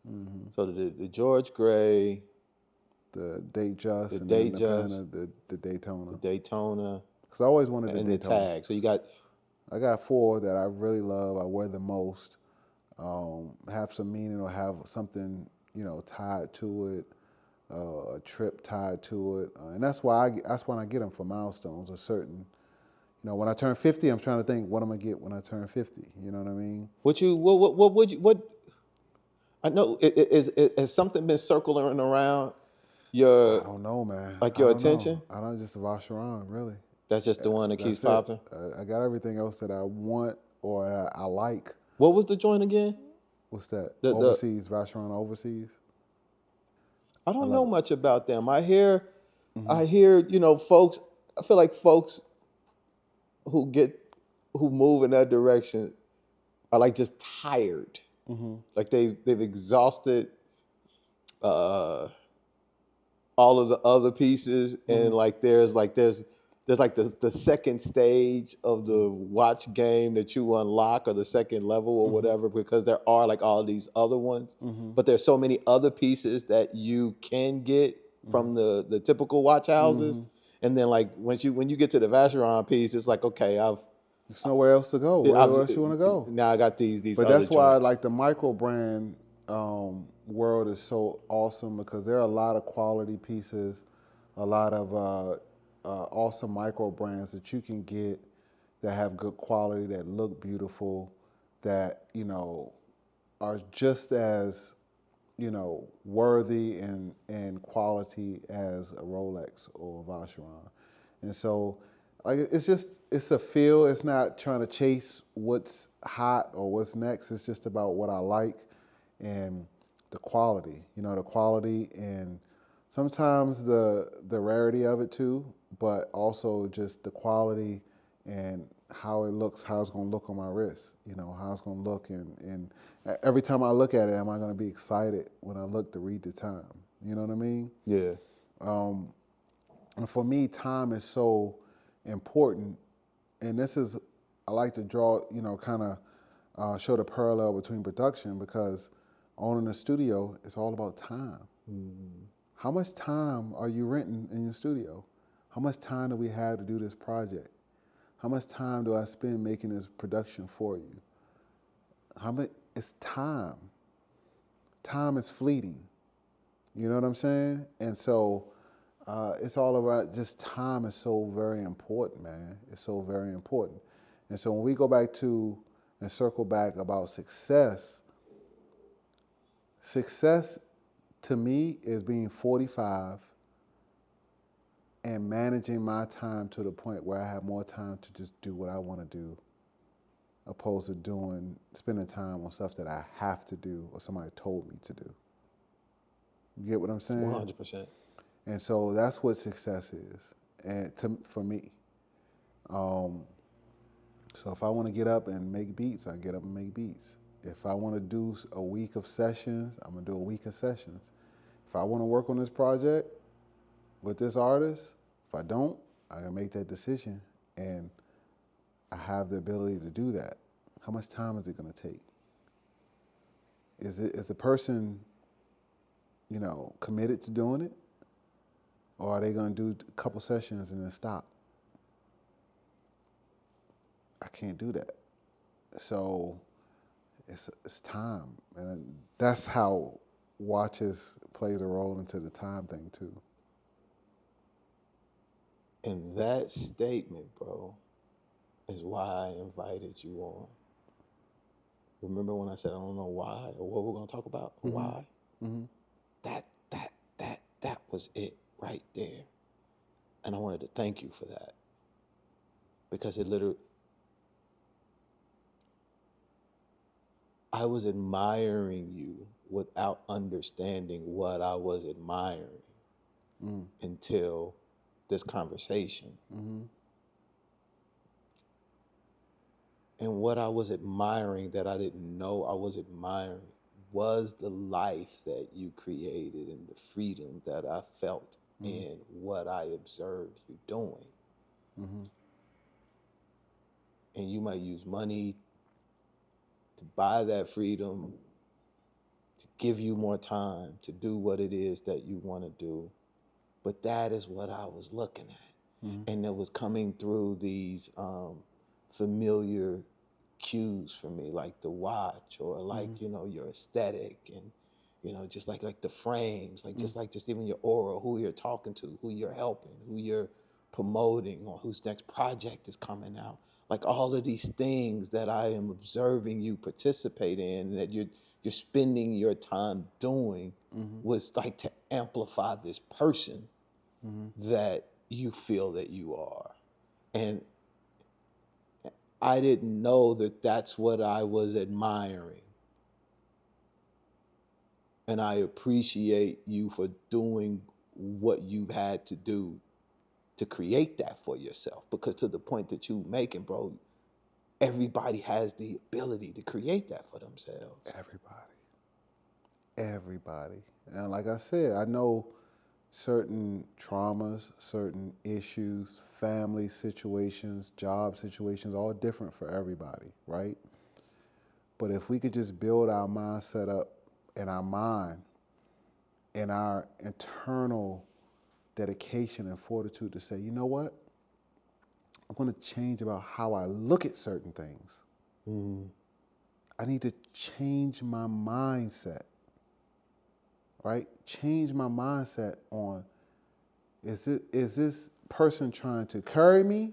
Mm-hmm. So the George Gray, the Date Just, the and Date then Just, the Daytona. the Daytona, Because I always wanted the and Daytona. the tag. So you got. I got 4 that I really love. I wear the most. Have some meaning, or have something tied to it. A trip tied to it, and that's when I get them for milestones. A certain. When I turn 50, I'm trying to think, what am I get when I turn 50? You know what I mean? What I know, has something been circling around your? I don't know, man. Like I your don't know. attention? I don't just Vacheron, really. That's just the one that keeps That's it. popping? I got everything else that I want or I like. What was the joint again? What's that? The Overseas, Vacheron Overseas. I don't know much about them. I hear, Mm-hmm. folks. I feel like folks who get who move in that direction are like just tired. Like they've exhausted all of the other pieces, and like there's like the second stage of the watch game that you unlock, or the second level or whatever, because there are like all these other ones, but there's so many other pieces that you can get from the typical watch houses. And then like when you get to the Vacheron piece, it's like, okay, There's nowhere else to go. Where else you want to go? now I got these But other that's why joints. like the micro brand world is so awesome, because there are a lot of quality pieces, a lot of awesome micro brands that you can get that have good quality, that look beautiful, that are just as worthy and quality as a Rolex or a Vacheron. And so like it's a feel. It's not trying to chase what's hot or what's next. It's just about what I like and the quality. The quality, and sometimes the rarity of it too, but also just the quality and how it looks, how it's gonna look on my wrist, how it's gonna look, and every time I look at it, am I gonna be excited when I look to read the time? You know what I mean? Yeah. And for me, time is so important, and this is, I like to draw, kind of show the parallel between production, because owning a studio, it's all about time. How much time are you renting in your studio? How much time do we have to do this project? How much time do I spend making this production for you? It's time. Time is fleeting. You know what I'm saying? And so it's all about just time is so very important, man. It's so very important. And so when we go back to and circle back about success to me is being 45 and managing my time to the point where I have more time to just do what I want to do, opposed to spending time on stuff that I have to do or somebody told me to do. You get what I'm saying? 100%. And so that's what success is, and for me. So if I want to get up and make beats, I get up and make beats. If I want to do a week of sessions, I'm gonna do a week of sessions. If I want to work on this project with this artist, if I don't, I gotta make that decision, and I have the ability to do that. How much time is it gonna take? Is the person, committed to doing it? Or are they going to do a couple sessions and then stop? I can't do that. So it's time. And that's how watches plays a role into the time thing too. And that statement, bro, is why I invited you on. Remember when I said I don't know why or what we're going to talk about? Why? That was it right there. And I wanted to thank you for that. Because it literally, I was admiring you without understanding what I was admiring until this conversation. And what I was admiring that I didn't know I was admiring was the life that you created and the freedom that I felt in what I observed you doing. And you might use money to buy that freedom, to give you more time to do what it is that you want to do. But that is what I was looking at. And it was coming through these familiar cues for me, like the watch, or like, your aesthetic, and, just like the frames, like just even your aura, who you're talking to, who you're helping, who you're promoting, or whose next project is coming out. Like all of these things that I am observing you participate in, that you're spending your time doing, was like to amplify this person that you feel that you are. And I didn't know that that's what I was admiring. And I appreciate you for doing what you had to do to create that for yourself. Because to the point that you making, bro, everybody has the ability to create that for themselves. Everybody. And like I said, I know certain traumas, certain issues, family situations, job situations, all different for everybody, right? But if we could just build our mindset up in our mind and our internal dedication and fortitude to say, you know what? I'm going to change about how I look at certain things. I need to change my mindset, right? Change my mindset on, is this person trying to carry me,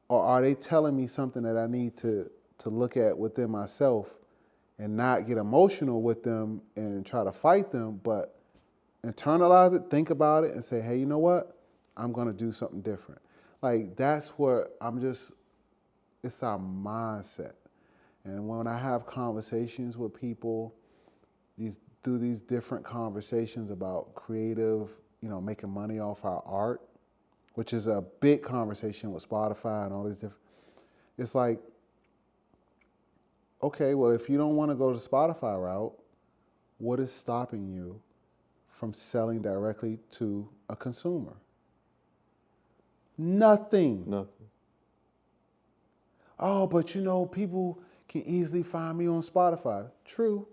or are they telling me something that I need to look at within myself and not get emotional with them and try to fight them, but internalize it, think about it, and say, hey, you know what? I'm going to do something different. Like, that's what it's our mindset. And when I have conversations with people, through these different conversations about creative, making money off our art, which is a big conversation with Spotify and all these different, it's like, okay, well, if you don't want to go the Spotify route, what is stopping you from selling directly to a consumer? Nothing. Oh, but people can easily find me on Spotify. True.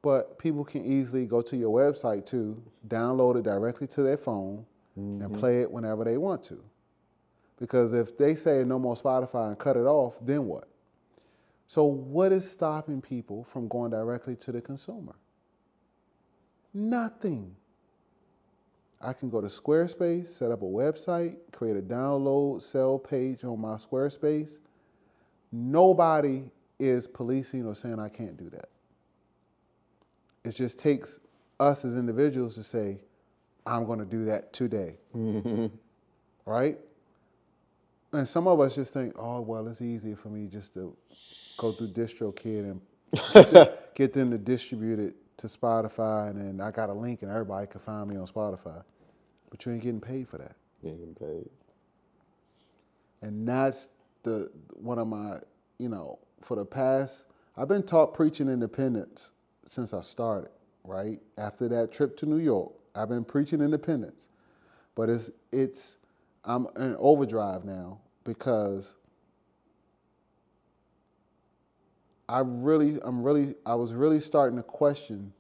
But people can easily go to your website too, download it directly to their phone, and play it whenever they want to. Because if they say no more Spotify and cut it off, then what? So what is stopping people from going directly to the consumer? Nothing. I can go to Squarespace, set up a website, create a download, sell page on my Squarespace. Nobody is policing or saying I can't do that. It just takes us as individuals to say, I'm going to do that today. Right? And some of us just think, oh, well, it's easier for me just to go through DistroKid and get them to distribute it to Spotify, and then I got a link and everybody can find me on Spotify. But you ain't getting paid for that. You ain't getting paid. And that's one of my, for the past, I've been taught preaching independence since I started, right? After that trip to New York, I've been preaching independence. But I'm in overdrive now because I was really starting to question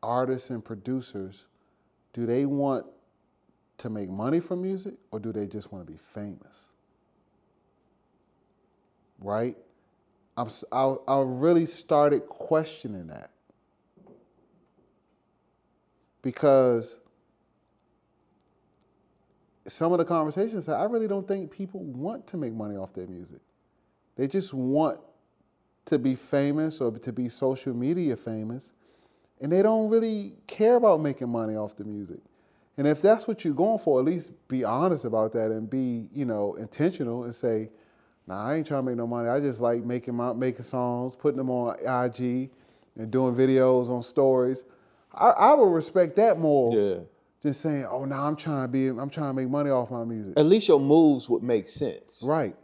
artists and producers. Do they want to make money from music, or do they just want to be famous? Right? I really started questioning that because some of the conversations, I really don't think people want to make money off their music. They just want to be famous or to be social media famous, and they don't really care about making money off the music. And if that's what you're going for, at least be honest about that and be, intentional and say, nah, I ain't trying to make no money. I just like making songs, putting them on IG and doing videos on stories. I would respect that more than saying, oh, nah, I'm trying to make money off my music. At least your moves would make sense. Right.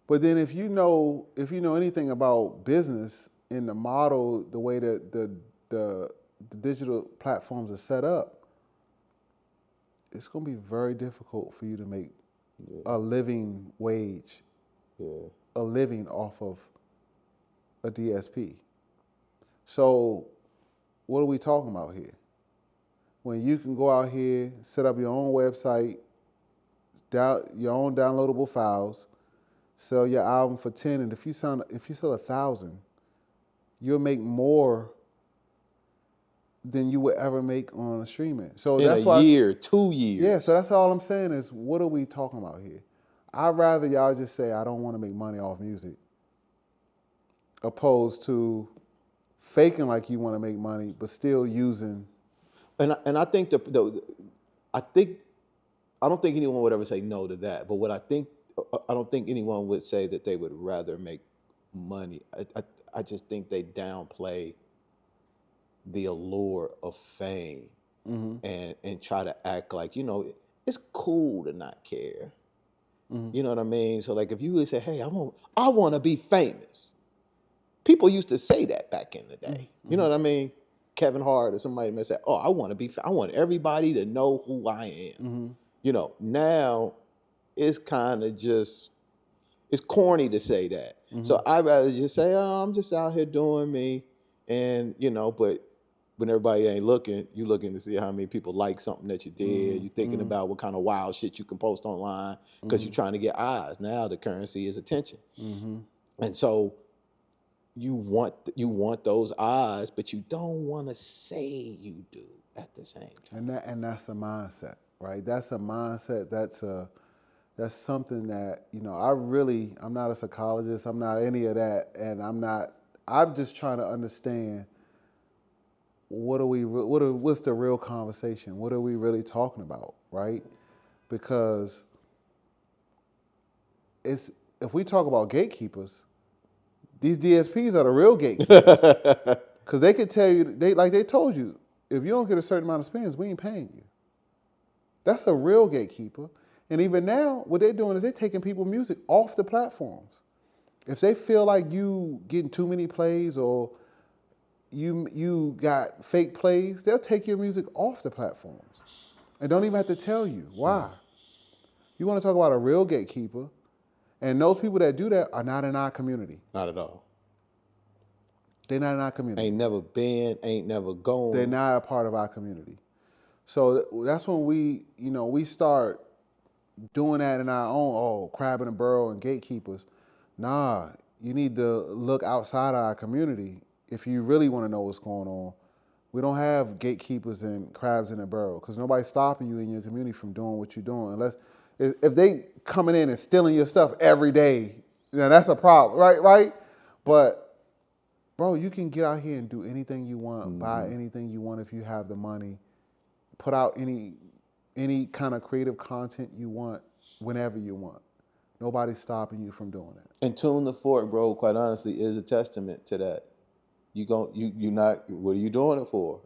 But then if you know anything about business and the model, the way that the digital platforms are set up, it's going to be very difficult for you to make a living wage, a living off of a DSP. So what are we talking about here? When you can go out here, set up your own website, your own downloadable files, sell your album for 10, and if you sell 1,000, you'll make more than you would ever make on a streaming. So in that's a year, 2 years. Yeah, so that's all I'm saying is, what are we talking about here? I'd rather y'all just say, I don't want to make money off music, opposed to faking like you want to make money, but still using. And I think I don't think anyone would ever say no to that. But I don't think anyone would say that they would rather make money. I just think they downplay the allure of fame and try to act like, it's cool to not care. You know what I mean? So like if you would say, hey, I want to be famous. People used to say that back in the day. You know what I mean? Kevin Hart or somebody may say, oh, I want everybody to know who I am. You know, now it's kind of just, it's corny to say that. So I'd rather just say, oh, I'm just out here doing me. And, you know, but when everybody ain't looking, you looking to see how many people like something that you did. You thinking about what kind of wild shit you can post online because you're trying to get eyes. Now the currency is attention. And so you want those eyes, but you don't want to say you do at the same time. And that's a mindset, right? That's a mindset. That's something that, you know, I'm not a psychologist. I'm not any of that, and I'm just trying to understand what's the real conversation? What are we really talking about, right? Because if we talk about gatekeepers, these DSPs are the real gatekeepers. Because they could tell you, they told you, if you don't get a certain amount of spins, we ain't paying you. That's a real gatekeeper. And even now, what they're doing is they're taking people's music off the platforms. If they feel like you getting too many plays or you got fake plays, they'll take your music off the platforms and don't even have to tell you why. You want to talk about a real gatekeeper, and those people that do that are not in our community. Not at all. They're not in our community. Ain't never been, ain't never gone. They're not a part of our community. So that's when we start doing that in our own, crab in a barrel and gatekeepers. Nah, you need to look outside of our community if you really want to know what's going on. We don't have gatekeepers and crabs in a barrel because nobody's stopping you in your community from doing what you're doing. Unless if they coming in and stealing your stuff every day, that's a problem, right? But bro, you can get out here and do anything you want, buy anything you want if you have the money, put out any kind of creative content you want whenever you want. Nobody's stopping you from doing it. And Tune the Fork, bro, quite honestly, is a testament to that. You not, what are you doing it for?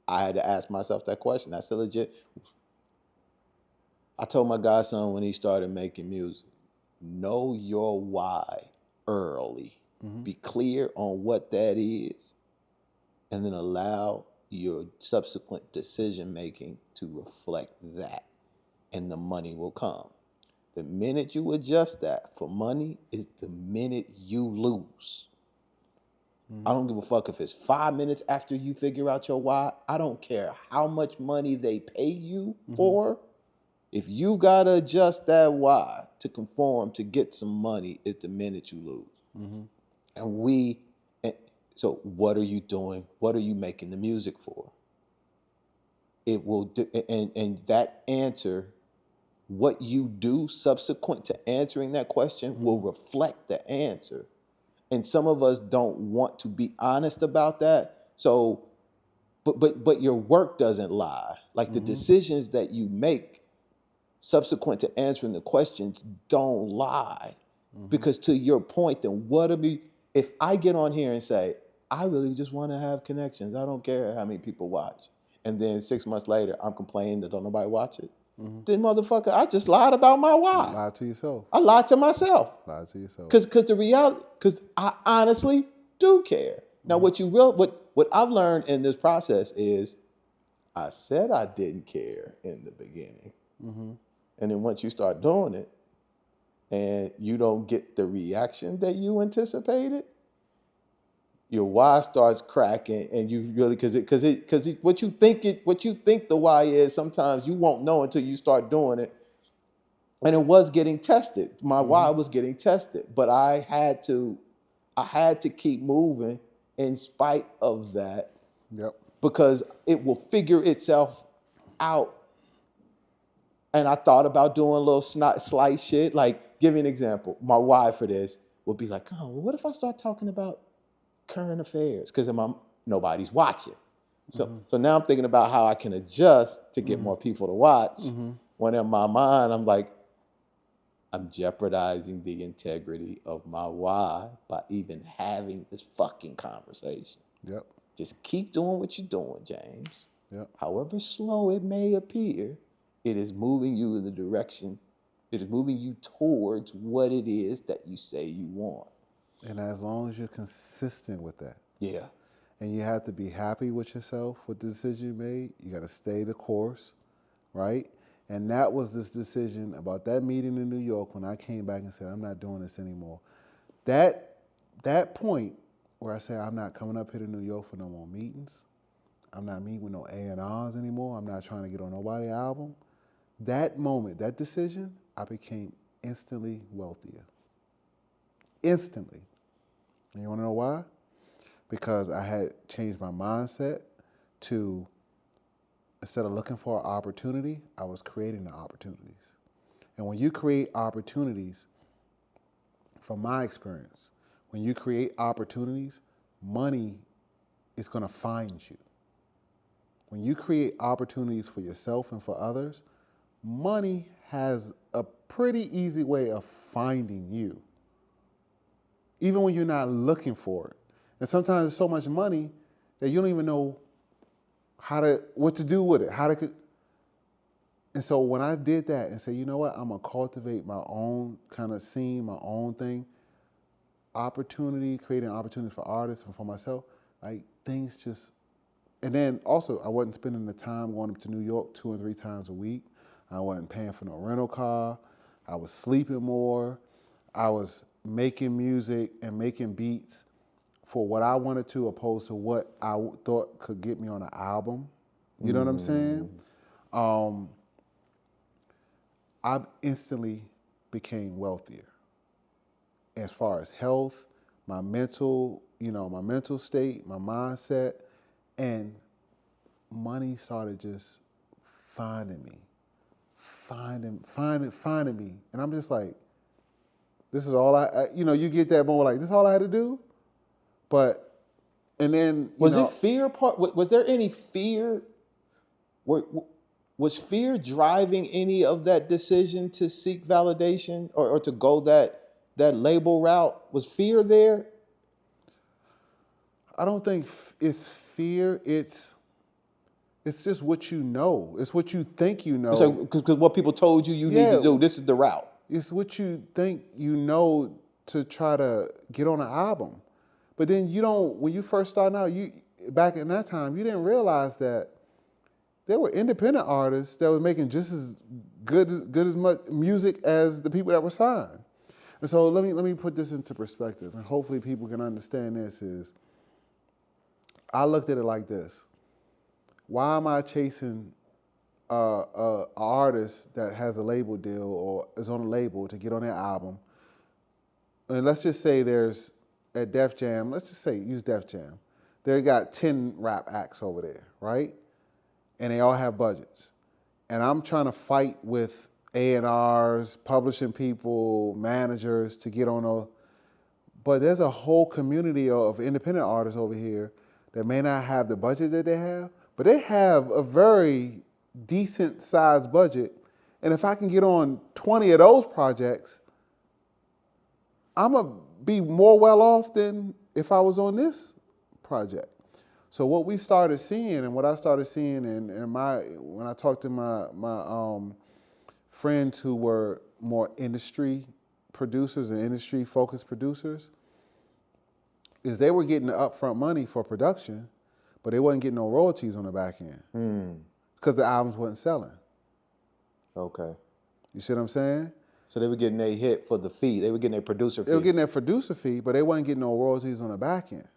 I had to ask myself that question. That's a legit. I told my godson when he started making music, know your why early. Be clear on what that is, and then allow your subsequent decision making to reflect that, and the money will come. The minute you adjust that for money is the minute you lose. I don't give a fuck if it's 5 minutes after you figure out your why. I don't care how much money they pay you for. If you gotta adjust that why to conform to get some money, it's the minute you lose. And so what are you doing? What are you making the music for? It will do, and that answer, what you do subsequent to answering that question will reflect the answer. And some of us don't want to be honest about that. So, but your work doesn't lie. Like the decisions that you make subsequent to answering the questions don't lie. Because to your point, then if I get on here and say, I really just want to have connections, I don't care how many people watch, and then 6 months later I'm complaining that don't nobody watch it, then motherfucker, I just lied about my why. Lie to yourself. I lied to myself. Lie to yourself. Because I honestly do care. Now, what I've learned in this process is, I said I didn't care in the beginning, and then once you start doing it, and you don't get the reaction that you anticipated, your why starts cracking, and you really because what you think the why is, sometimes you won't know until you start doing it. And it was getting tested. My why was getting tested, but I had to keep moving in spite of that. Yep. Because it will figure itself out. And I thought about doing a little slight shit. Like, give me an example. My why for this would be like, oh, well, what if I start talking about current affairs? Because nobody's watching. So now I'm thinking about how I can adjust to get more people to watch. When in my mind, I'm like, I'm jeopardizing the integrity of my why by even having this fucking conversation. Yep. Just keep doing what you're doing, James. Yep. However slow it may appear, it is moving you in the direction. It is moving you towards what it is that you say you want. And as long as you're consistent with that, Yeah. and you have to be happy with yourself with the decision you made, you got to stay the course, right? And that was this decision about that meeting in New York when I came back and said, I'm not doing this anymore. That point where I said, I'm not coming up here to New York for no more meetings. I'm not meeting with no A&Rs anymore. I'm not trying to get on nobody's album. That moment, that decision, I became instantly wealthier. Instantly. And you want to know why? Because I had changed my mindset to, instead of looking for an opportunity, I was creating the opportunities. And when you create opportunities, from my experience, when you create opportunities, money is going to find you. When you create opportunities for yourself and for others, money has a pretty easy way of finding you, even when you're not looking for it. And sometimes there's so much money that you don't even know what to do with it. And so when I did that and said, you know what, I'm gonna cultivate my own kind of scene, my own thing, creating opportunities for artists and for myself, like things just. And then also, I wasn't spending the time going up to New York 2 or 3 times a week. I wasn't paying for no rental car. I was sleeping more. I was making music and making beats for what I wanted to, opposed to what I thought could get me on an album. You know what I'm saying? I instantly became wealthier as far as health, my mental state, my mindset, and money started just finding me, finding me. And I'm just like, this is all you get that moment like, this is all I had to do? But, and then, it fear part? Was there any fear? Was fear driving any of that decision to seek validation or to go that label route? Was fear there? I don't think it's fear. It's just what you know. It's what you think you know. It's like, because what people told you need to do, this is the route. It's what you think you know to try to get on an album. But then when you first start out, back in that time, you didn't realize that there were independent artists that were making just as good as much music as the people that were signed. And so let me put this into perspective, and hopefully people can understand this. I looked at it like this: why am I chasing an artist that has a label deal or is on a label to get on their album? And let's just say there's at Def Jam. Let's just say use Def Jam. They got 10 rap acts over there, right? And they all have budgets. And I'm trying to fight with A&Rs, publishing people, managers to get on those. But there's a whole community of independent artists over here that may not have the budget that they have, but they have a very decent sized budget. And if I can get on 20 of those projects, I'm going to be more well off than if I was on this project. So what we started seeing, and what I started seeing when I talked to my friends who were more industry producers and industry focused producers, is they were getting the upfront money for production, but they wasn't getting no royalties on the back end because the albums wasn't selling. Okay. You see what I'm saying? So they were getting their hit for the fee. They were getting their producer fee. They were getting their producer fee, but they wasn't getting no royalties on the back end.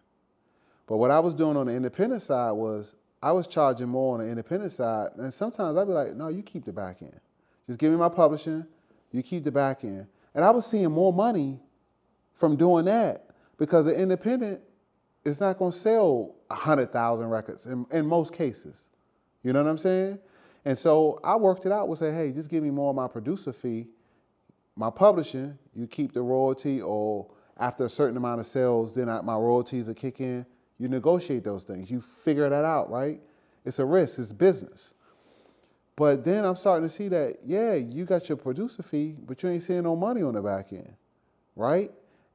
But what I was doing on the independent side was I was charging more on the independent side. And sometimes I'd be like, no, you keep the back end. Just give me my publishing, you keep the back end. And I was seeing more money from doing that because the independent is not going to sell 100,000 records in most cases. You know what I'm saying? And so I worked it out and said, hey, just give me more of my producer fee, my publishing, you keep the royalty, or after a certain amount of sales, then my royalties will kick in. You negotiate those things. You figure that out, right? It's a risk. It's business. But then I'm starting to see that, yeah, you got your producer fee, but you ain't seeing no money on the back end, right?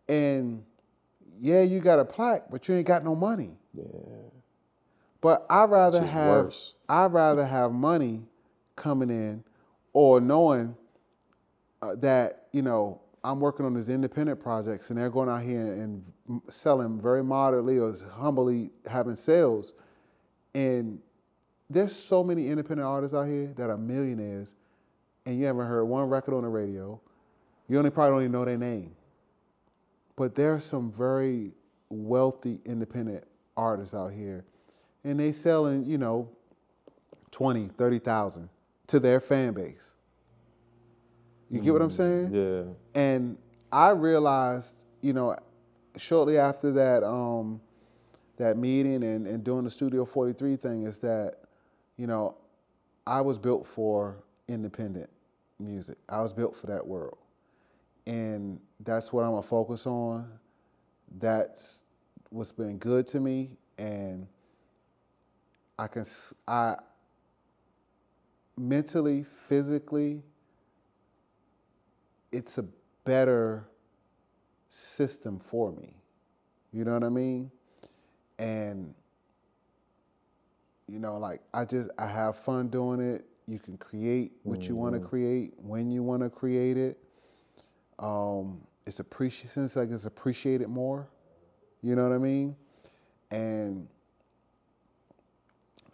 And yeah, you got a plaque, but you ain't got no money. Yeah. But I'd rather worse. have money coming in, or knowing that, you know, I'm working on these independent projects and they're going out here and selling very moderately or humbly having sales. And there's so many independent artists out here that are millionaires and you haven't heard one record on the radio. You only probably don't even know their name. But there are some very wealthy independent artists out here and they selling, you know, 20, 30,000 to their fan base. You get what I'm saying? Yeah. And I realized, you know, shortly after that that meeting and doing the Studio 43 thing is that, you know, I was built for independent music. I was built for that world. And that's what I'm gonna focus on. That's what's been good to me. And I mentally, physically, it's a better system for me. You know what I mean? And, you know, like I have fun doing it. You can create what you want to create when you want to create it. It's appreciated more. You know what I mean? And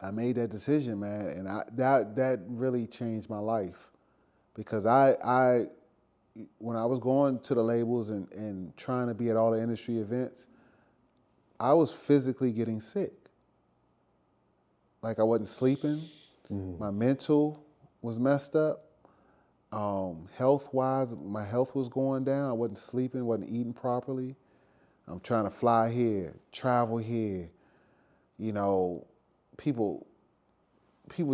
I made that decision, man, and that really changed my life because I when I was going to the labels and trying to be at all the industry events, I was physically getting sick. Like I wasn't sleeping. My mental was messed up. Health-wise, my health was going down. I wasn't sleeping, wasn't eating properly. I'm trying to fly here, travel here. You know, people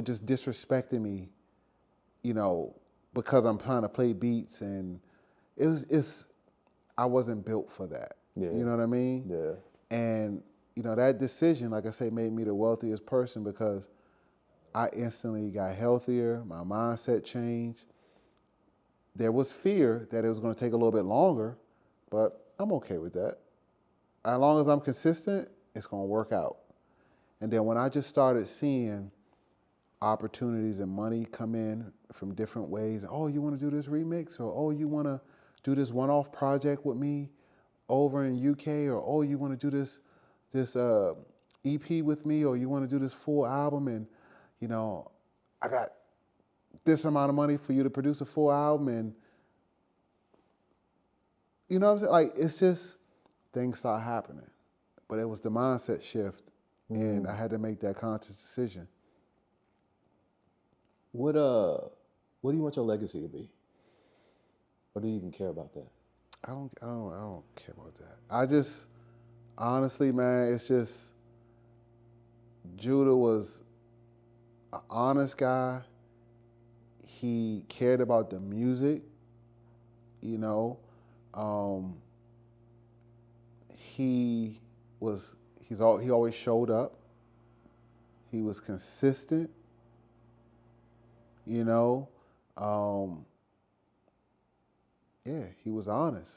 just disrespecting me, you know, because I'm trying to play beats, and I wasn't built for that. Yeah. You know what I mean? Yeah. And, you know, that decision, like I say, made me the wealthiest person because I instantly got healthier, my mindset changed. There was fear that it was going to take a little bit longer, but I'm okay with that. As long as I'm consistent, it's going to work out. And then when I just started seeing opportunities and money come in from different ways, oh, you want to do this remix? Or, oh, you want to do this one-off project with me over in UK? Or, oh, you want to do this EP with me? Or you want to do this full album? And, you know, I got this amount of money for you to produce a full album. And, you know what I'm saying? Like, it's just, things start happening. But it was the mindset shift, and I had to make that conscious decision. What do you want your legacy to be? Or do you even care about that? I don't care about that. I just, honestly, man, it's just, Judah was an honest guy. He cared about the music, you know. He always showed up. He was consistent, you know. Yeah, he was honest.